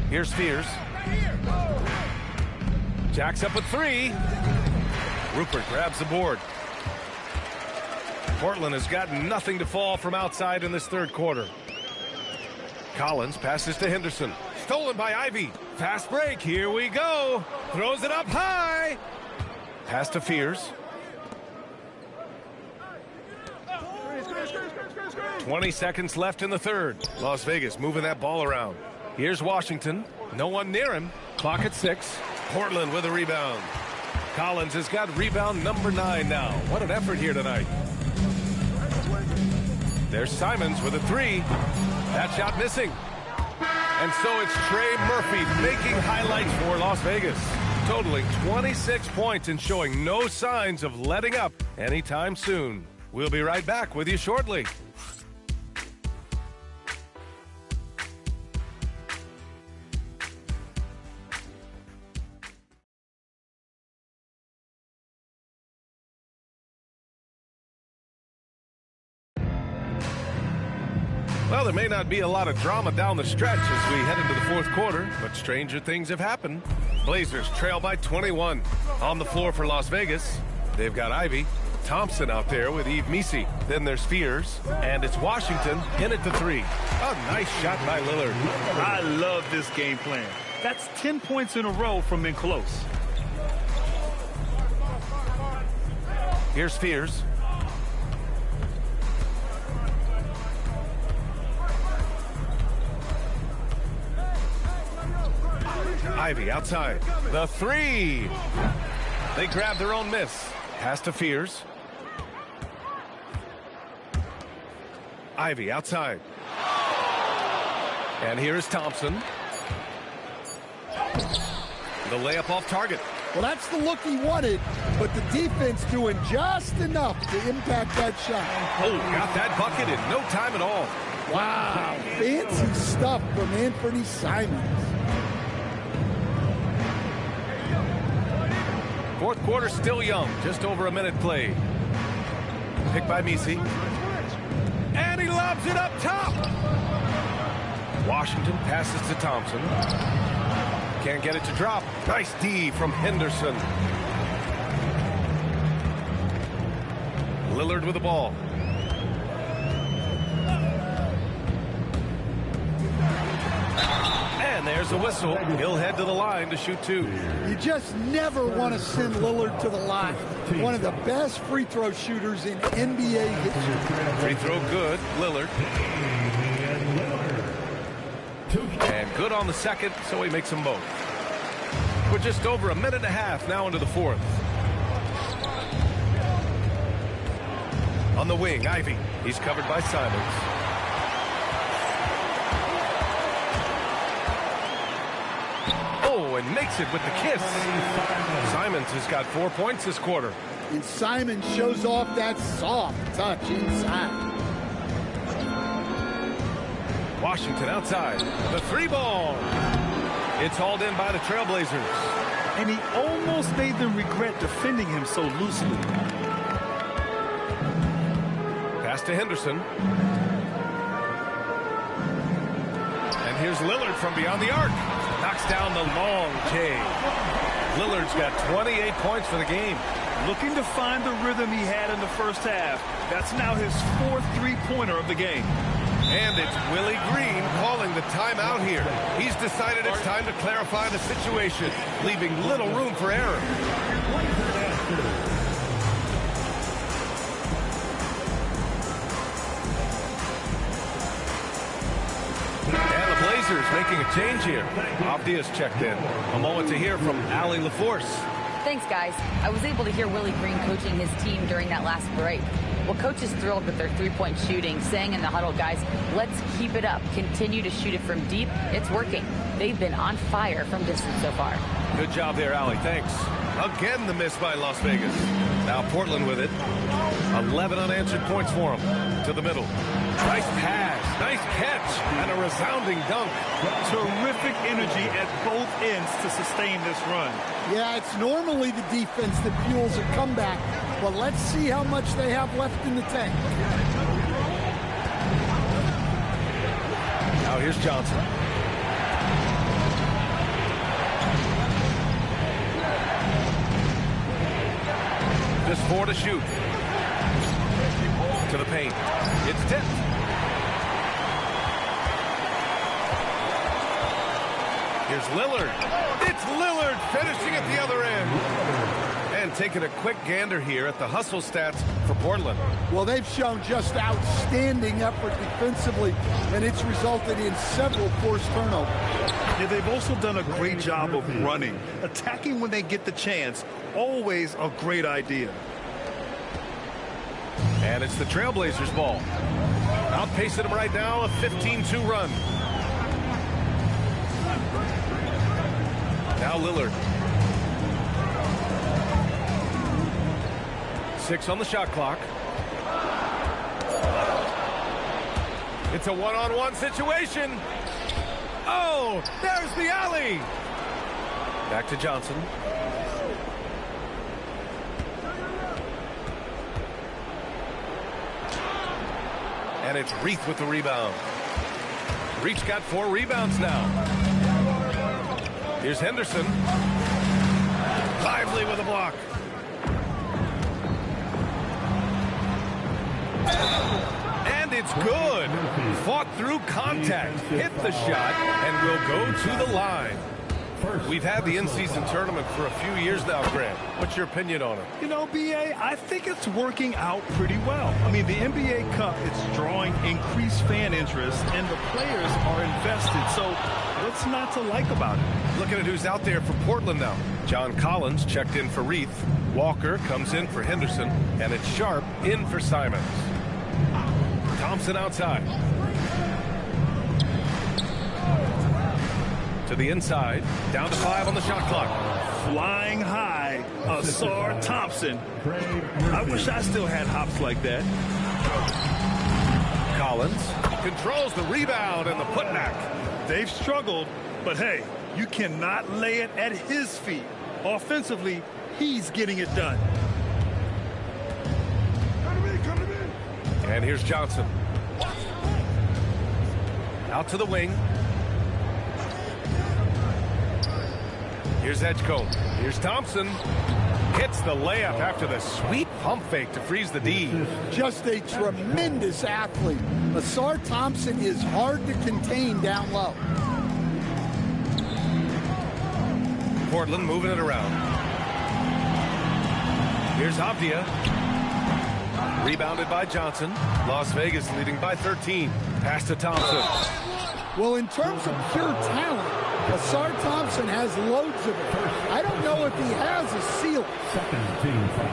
Here's Spears. Jacks up with 3. Rupert grabs the board. Portland has got nothing to fall from outside in this 3rd quarter. Collins passes to Henderson. Stolen by Ivy. Fast break. Here we go. Throws it up high. Pass to Fears. 20 seconds left in the 3rd. Las Vegas moving that ball around. Here's Washington. No one near him. Clock at 6. Portland with a rebound. Collins has got rebound number 9 now. What an effort here tonight. There's Simons with a 3. That shot missing. And so it's Trey Murphy making highlights for Las Vegas. Totaling 26 points and showing no signs of letting up anytime soon. We'll be right back with you shortly. Well, there may not be a lot of drama down the stretch as we head into the 4th quarter, but stranger things have happened. Blazers trail by 21. On the floor for Las Vegas, they've got Ivy. Thompson out there with Yves Missi. Then there's Fears, and it's Washington in at the 3. A nice shot by Lillard. I love this game plan. That's 10 points in a row from in close. Here's Fears. Ivy outside. The 3. They grab their own miss. Pass to Fears. Ivy outside. And here is Thompson. The layup off target. Well, that's the look he wanted, but the defense doing just enough to impact that shot. Oh, got that bucket in no time at all. Wow, fancy stuff from Anthony Simons. 4th quarter still young, just over a minute played. Picked by Missi. And he lobs it up top. Washington passes to Thompson. Can't get it to drop. Nice D from Henderson. Lillard with the ball. And there's a whistle. He'll head to the line to shoot 2. You just never want to send Lillard to the line. One of the best free throw shooters in NBA history. Free throw good, Lillard. And good on the 2nd, so he makes them both. We're just over a minute and a half now into the 4th. On the wing, Ivy. He's covered by Simons. And makes it with the kiss. Simons has got 4 points this quarter. And Simons shows off that soft touch inside. Washington outside. The 3 ball. It's hauled in by the TrailBlazers. And he almost made them regret defending him so loosely. Pass to Henderson. And here's Lillard from beyond the arc. Knocks down the long J. Lillard's got 28 points for the game. Looking to find the rhythm he had in the 1st half. That's now his 4th 3-pointer of the game. And it's Willie Green calling the timeout here. He's decided it's time to clarify the situation, leaving little room for error. Making a change here. Abdia's checked in. A moment to hear from Allie LaForce. Thanks, guys. I was able to hear Willie Green coaching his team during that last break. Well, coach is thrilled with their 3-point shooting, saying in the huddle, guys, let's keep it up. Continue to shoot it from deep. It's working. They've been on fire from distance so far. Good job there, Allie. Thanks. Again, the miss by Las Vegas. Now Portland with it. 11 unanswered points for them. To the middle. Nice pass. Nice catch and a resounding dunk. Terrific energy at both ends to sustain this run. Yeah, it's normally the defense that fuels a comeback, but let's see how much they have left in the tank. Now here's Johnson. Just 4 to shoot. To the paint. It's tipped. Here's Lillard. It's Lillard finishing at the other end. And taking a quick gander here at the hustle stats for Portland. Well, they've shown just outstanding effort defensively, and it's resulted in several forced turnovers. Yeah, they've also done a great job of running. Attacking when they get the chance, always a great idea. And it's the TrailBlazers ball. Outpacing them right now, a 15-2 run. Now Lillard. 6 on the shot clock. It's a one-on-one situation. Oh, there's the alley. Back to Johnson. And it's Reith with the rebound. Reith's got 4 rebounds now. Here's Henderson. Lively with a block. And it's good. Fought through contact, hit the shot, and will go to the line. We've had the in-season tournament for a few years now, Grant. What's your opinion on it? You know, B.A., I think it's working out pretty well. I mean, the NBA Cup, it's drawing increased fan interest, and the players are invested. So what's not to like about it? Looking at who's out there for Portland now. John Collins checked in for Reith. Walker comes in for Henderson, and it's Sharp in for Simons. Thompson outside. To the inside, down to 5 on the shot clock. Flying high, Asar Thompson. I wish I still had hops like that. Collins controls the rebound and the putback. They've struggled, but hey, you cannot lay it at his feet. Offensively, he's getting it done. And here's Johnson. Out to the wing. Here's Edgecombe. Here's Thompson. Hits the layup after the sweet pump fake to freeze the D. Just a tremendous athlete. Asar Thompson is hard to contain down low. Portland moving it around. Here's Avdia. Rebounded by Johnson. Las Vegas leading by 13. Pass to Thompson. Well, in terms of pure talent, Asar Thompson has loads of it. I don't know if he has a ceiling. Second team foul.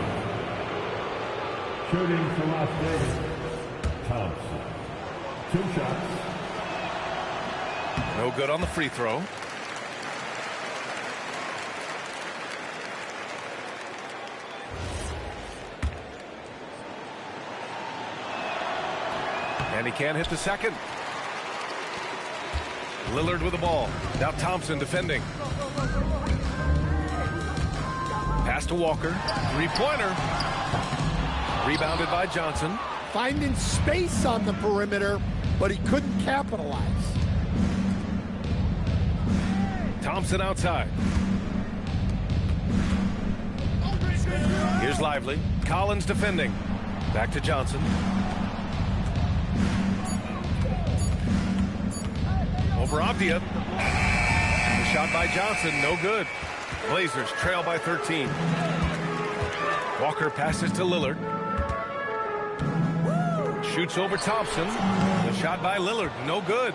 Shooting for Las Vegas. Thompson. 2 shots. No good on the free throw. And he can't hit the second. Lillard with the ball. Now Thompson defending. Pass to Walker. 3-pointer. Rebounded by Johnson. Finding space on the perimeter, but he couldn't capitalize. Thompson outside. Here's Lively. Collins defending. Back to Johnson. Over Avdia. The shot by Johnson, no good. Blazers trail by 13. Walker passes to Lillard. Shoots over Thompson. The shot by Lillard, no good.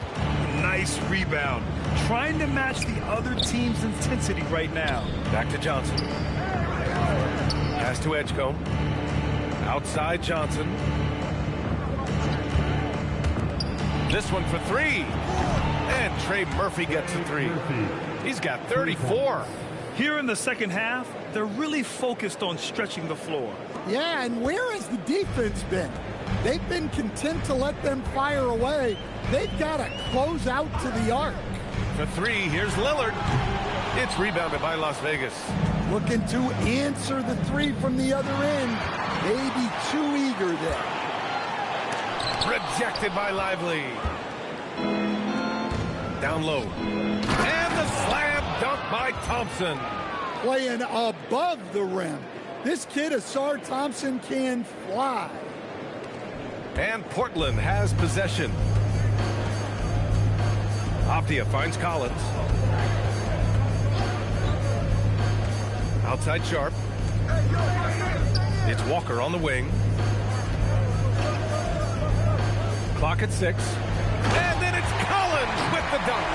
Nice rebound. Trying to match the other team's intensity right now. Back to Johnson. Pass to Edgecombe. Outside Johnson. This one for 3. And Trey Murphy gets a 3. He's got 34. Here in the second half, they're really focused on stretching the floor. Yeah, and where has the defense been? They've been content to let them fire away. They've got to close out to the arc. For three, here's Lillard. It's rebounded by Las Vegas. Looking to answer the three from the other end. Maybe too eager there. Rejected by Lively. Down low. And the slam dunk by Thompson. Playing above the rim. This kid, Asar Thompson, can fly. And Portland has possession. Avdia finds Collins. Outside Sharp. It's Walker on the wing. Clock at 6. And then it's Collins with the dunk.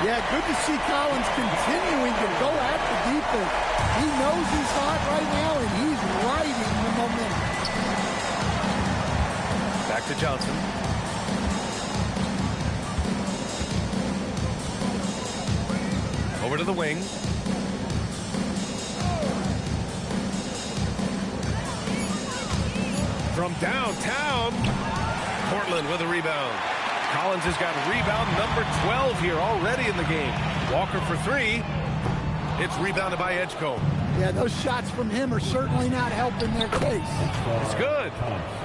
Yeah, good to see Collins continuing to go at the defense. He knows he's hot right now, and he's riding the momentum. Back to Johnson. Over to the wing. From downtown, Portland with a rebound. Collins has got rebound number 12 here already in the game. Walker for three. It's rebounded by Edgecombe. Yeah, those shots from him are certainly not helping their case. It's good.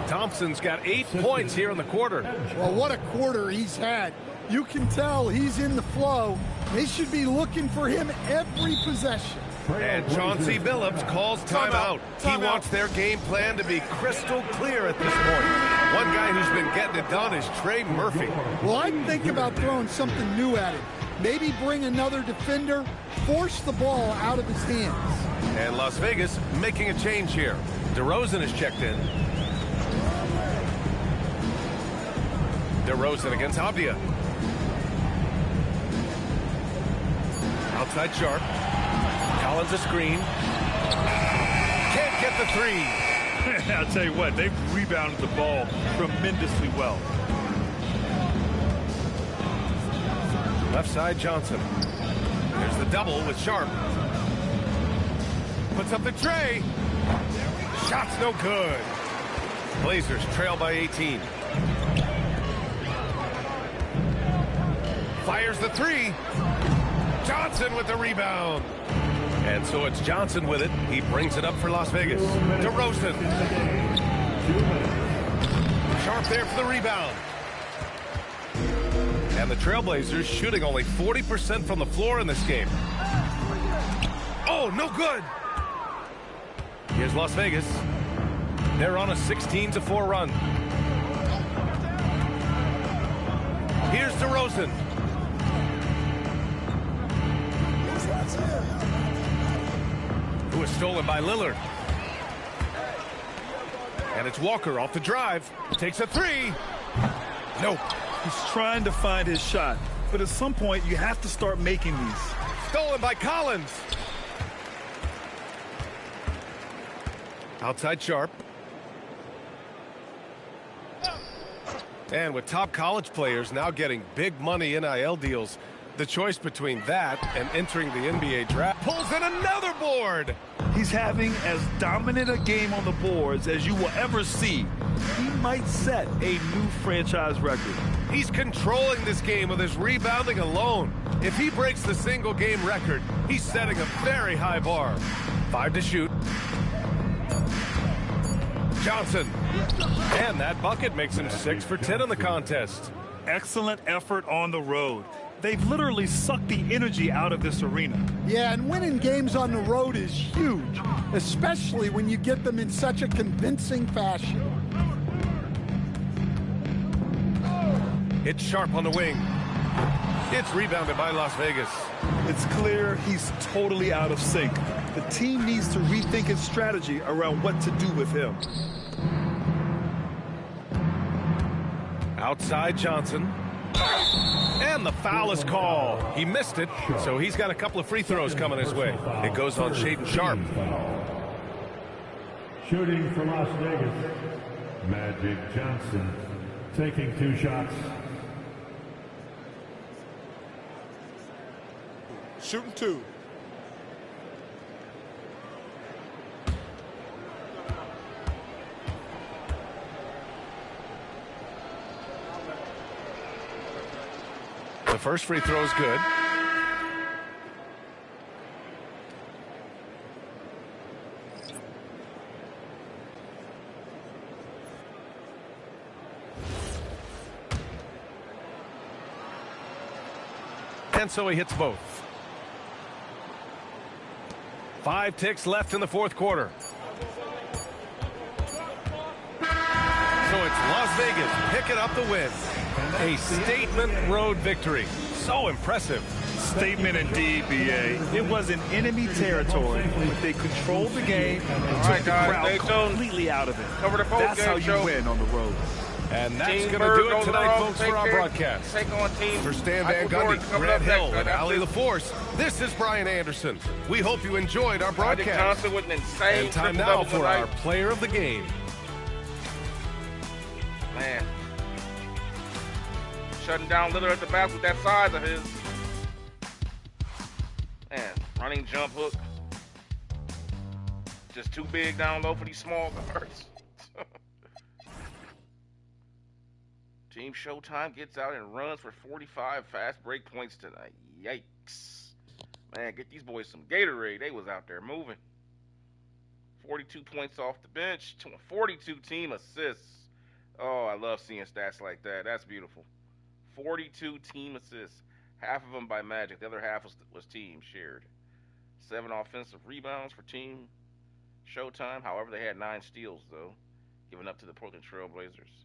Thompson's got 8 points here in the quarter. Well, what a quarter he's had. You can tell he's in the flow. They should be looking for him every possession. And Chauncey Billups calls timeout. He wants their game plan to be crystal clear at this point. One guy who's been getting it done is Trey Murphy. Well, I'd think about throwing something new at him. Maybe bring another defender, force the ball out of his hands. And Las Vegas making a change here. DeRozan is checked in. DeRozan against Avdia. Outside Sharp. Collins a screen. Can't get the three. I'll tell you what, they've rebounded the ball tremendously well. Left side Johnson. There's the double with Sharp. Puts up the tray. Shot's no good. Blazers trail by 18. Fires the three. Johnson with the rebound. And so it's Johnson with it. He brings it up for Las Vegas. DeRozan. Sharp there for the rebound. And the TrailBlazers shooting only 40% from the floor in this game. Oh, no good. Here's Las Vegas. They're on a 16-4 run. Here's DeRozan. Who is stolen by Lillard. And it's Walker off the drive. Takes a three. Nope. He's trying to find his shot, but at some point you have to start making these. Stolen by Collins. Outside Sharp. And with top college players now getting big money NIL deals, the choice between that and entering the NBA draft pulls in another board. He's having as dominant a game on the boards as you will ever see. He might set a new franchise record. He's controlling this game with his rebounding alone. If he breaks the single game record, he's setting a very high bar. 5 to shoot. Johnson. And that bucket makes him 6 for 10 in the contest. Excellent effort on the road. They've literally sucked the energy out of this arena. Yeah, and winning games on the road is huge, especially when you get them in such a convincing fashion. It's Sharp on the wing. It's rebounded by Las Vegas. It's clear he's totally out of sync. The team needs to rethink its strategy around what to do with him. Outside Johnson. And the foul is called. He missed it, so he's got a couple of free throws coming his way. It goes on Showdown Sharp. Shooting for Las Vegas, Magic Johnson taking 2 shots. Shooting 2. The first free throw is good. And so he hits both. 5 ticks left in the fourth quarter. So it's Las Vegas picking up the win. A statement road victory. So impressive. Statement indeed, B.A. It was in enemy territory, but they controlled the game and took the crowd completely out of it. Cover the That's how you win on the road. And that's going to do it tonight, folks, for our broadcast. For Stan Van Gundy, Grant Hill, and Ali LaForce, this is Brian Anderson. We hope you enjoyed our broadcast. And time now for our player of the game. Man. Shutting down Lillard at the basket with that size of his. Man, running jump hook. Just too big down low for these small guards. Team Showtime gets out and runs for 45 fast break points tonight. Yikes. Man, get these boys some Gatorade. They was out there moving. 42 points off the bench. 42 team assists. Oh, I love seeing stats like that. That's beautiful. 42 team assists. Half of them by Magic. The other half was team shared. 7 offensive rebounds for Team Showtime. However, they had 9 steals, though, giving up to the Portland TrailBlazers.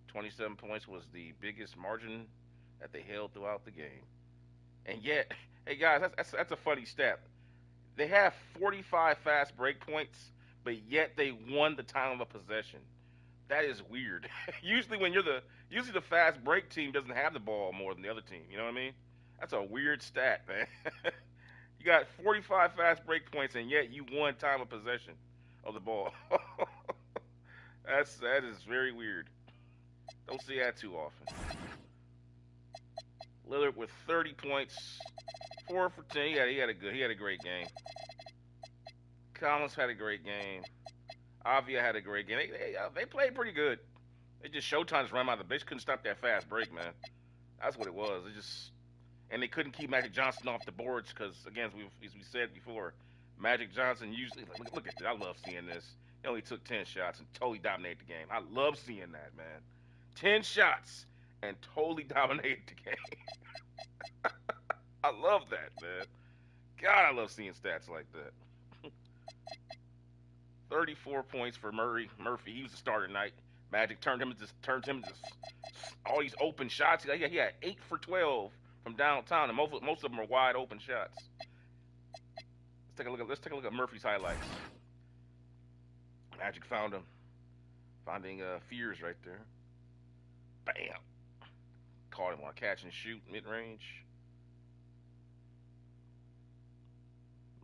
27 points was the biggest margin that they held throughout the game. And yet, hey, guys, that's a funny stat. They have 45 fast break points, but yet they won the time of possession. That is weird. Usually the fast break team doesn't have the ball more than the other team. You know what I mean? That's a weird stat, man. You got 45 fast break points, and yet you won time of possession of the ball. That is very weird. Don't see that too often. Lillard with 30 points, 4 for 10. He had a great game. Collins had a great game. Avia had a great game. They played pretty good. They just Showtime's ran out of the bench. Couldn't stop that fast break, man. That's what it was. And they couldn't keep Magic Johnson off the boards because, again, as we said before, Magic Johnson usually look at this. I love seeing this. He only took 10 shots and totally dominated the game. I love seeing that, man. 10 shots and totally dominated the game. I love that, man. God, I love seeing stats like that. 34 points for Murphy. He was the starter tonight. Magic turned him into all these open shots. He had 8 for 12 from downtown, and most of them are wide open shots. Let's take a look at Murphy's highlights. Magic found him. Finding Fears right there. Bam. Caught him on a catch and shoot, mid-range.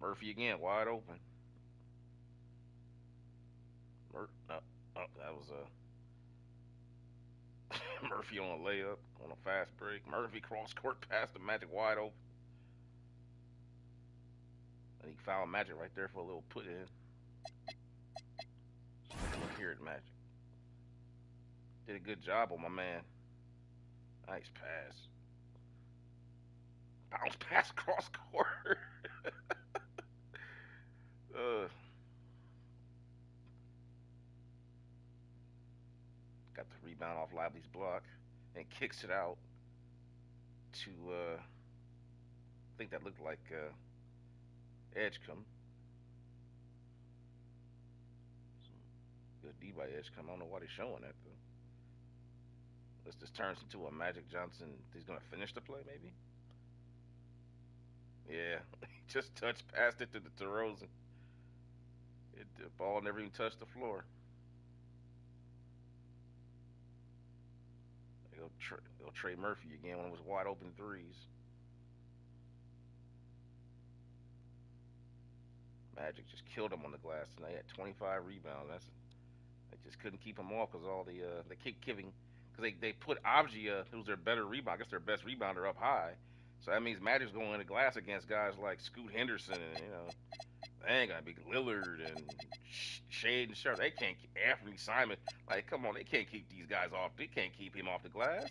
Murphy again, wide open. That was Murphy on a layup, on a fast break. Murphy cross-court pass to Magic wide open. And he found Magic right there for a little put-in. Look here at Magic. Did a good job on my man. Nice pass. Bounce pass cross-court. Got the rebound off Lively's block and kicks it out to, I think that looked like Edgecombe. Good D by Edgecombe. I don't know why they're showing that, though. This turns into a Magic Johnson. He's going to finish the play, maybe? Yeah. He just passed it to the DeRozan. The ball never even touched the floor. They'll trade Murphy again when it was wide open threes. Magic just killed him on the glass tonight. He had 25 rebounds. They just couldn't keep him off because they keep giving. Because they put Avgia, who's their better rebound, I guess their best rebounder, up high. So that means Magic's going in the glass against guys like Scoot Henderson and, they ain't going to be Lillard and Shade and Sharp. They can't keep Anthony Simon. Like, come on, they can't keep these guys off. They can't keep him off the glass.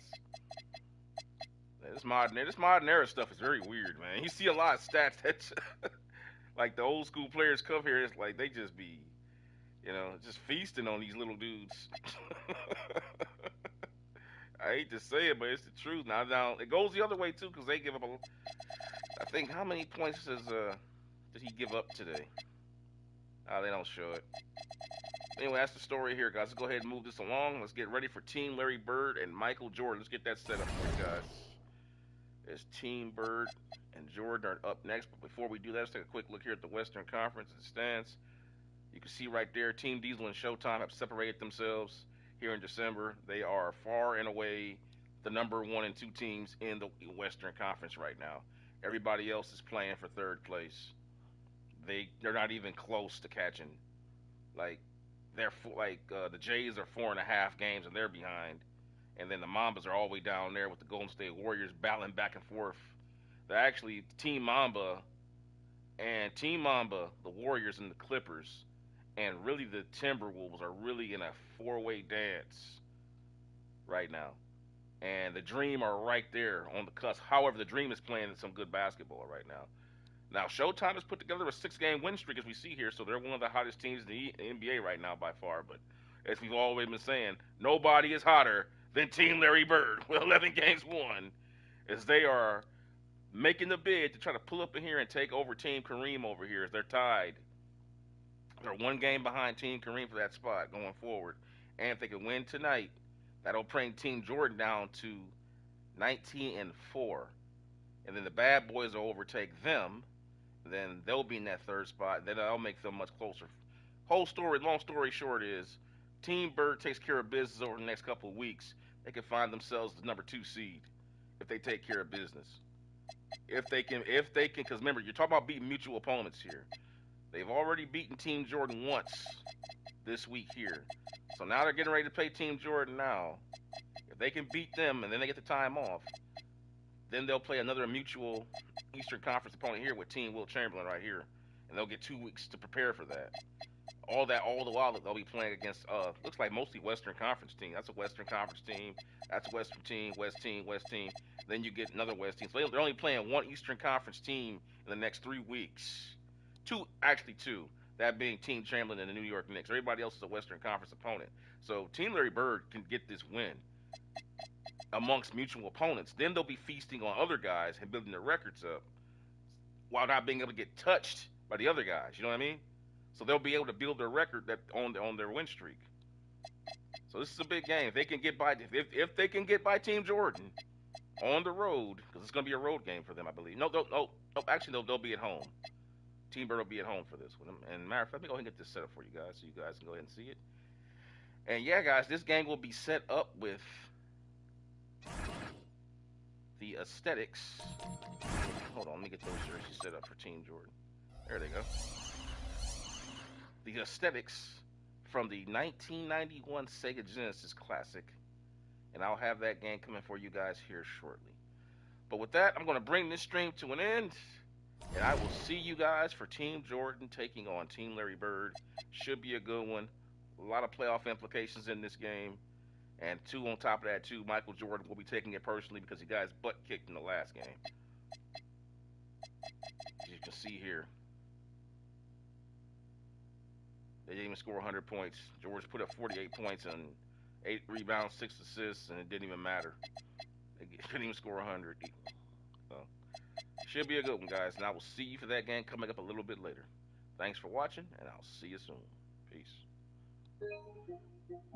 This This modern era stuff is very weird, man. You see a lot of stats that, like the old school players come here, it's like they just be, just feasting on these little dudes. I hate to say it, but it's the truth. Now it goes the other way too, because they give up I think how many points did he give up today? They don't show it. Anyway, that's the story here, guys. Let's go ahead and move this along. Let's get ready for Team Larry Bird and Michael Jordan. Let's get that set up for you guys. There's Team Bird and Jordan are up next. But before we do that, let's take a quick look here at the Western Conference as it stands. You can see right there, Team Diesel and Showtime have separated themselves here in December. They are far and away the number 1 and 2 teams in the Western Conference right now. Everybody else is playing for third place. They're not even close to catching. The Jays are 4.5 games and they're behind, and then the Mambas are all the way down there with the Golden State Warriors battling back and forth. They're actually Team Mamba, the Warriors and the Clippers, and really the Timberwolves are really in a 4-way dance right now. And the Dream are right there on the cusp. However, the Dream is playing some good basketball right now. Now, Showtime has put together a 6-game win streak, as we see here, so they're one of the hottest teams in the NBA right now by far. But as we've always been saying, nobody is hotter than Team Larry Bird with 11 games won, as they are making the bid to try to pull up in here and take over Team Kareem over here, as they're tied. They're 1 game behind Team Kareem for that spot going forward. And if they can win tonight, that'll bring Team Jordan down to 19-4. And then the bad boys will overtake them. Then they'll be in that 3rd spot. Then that'll make them much closer. Long story short is, Team Bird takes care of business over the next couple of weeks. They can find themselves the number 2 seed if they take care of business. If they can, because remember, you're talking about beating mutual opponents here. They've already beaten Team Jordan once this week here. So now they're getting ready to play Team Jordan now. If they can beat them and then they get the time off, then they'll play another mutual Eastern Conference opponent here with Team Will Chamberlain right here. And they'll get 2 weeks to prepare for that. All the while they'll be playing against, looks like mostly Western Conference team. That's a Western Conference team. That's a Western team, West team. Then you get another West team. So they're only playing 1 Eastern Conference team in the next 3 weeks. 2. That being Team Chamberlain and the New York Knicks. Everybody else is a Western Conference opponent. So Team Larry Bird can get this win amongst mutual opponents. Then they'll be feasting on other guys and building their records up while not being able to get touched by the other guys. You know what I mean? So they'll be able to build their record on their win streak. So this is a big game. If they can get by Team Jordan on the road, because it's going to be a road game for them, I believe. No. Actually, they'll be at home. Team Bird will be at home for this one. And matter of fact, let me go ahead and get this set up for you guys so you guys can go ahead and see it. And yeah, guys, this game will be set up with the aesthetics. Hold on, let me get those jerseys set up for Team Jordan. There they go. The aesthetics from the 1991 Sega Genesis Classic. And I'll have that game coming for you guys here shortly. But with that, I'm going to bring this stream to an end. And I will see you guys for Team Jordan taking on Team Larry Bird. Should be a good one. A lot of playoff implications in this game. And 2 on top of that, too, Michael Jordan will be taking it personally because he got his butt kicked in the last game. As you can see here. They didn't even score 100 points. George put up 48 points and 8 rebounds, 6 assists, and it didn't even matter. They couldn't even score 100. So, should be a good one, guys. And I will see you for that game coming up a little bit later. Thanks for watching, and I'll see you soon. Peace.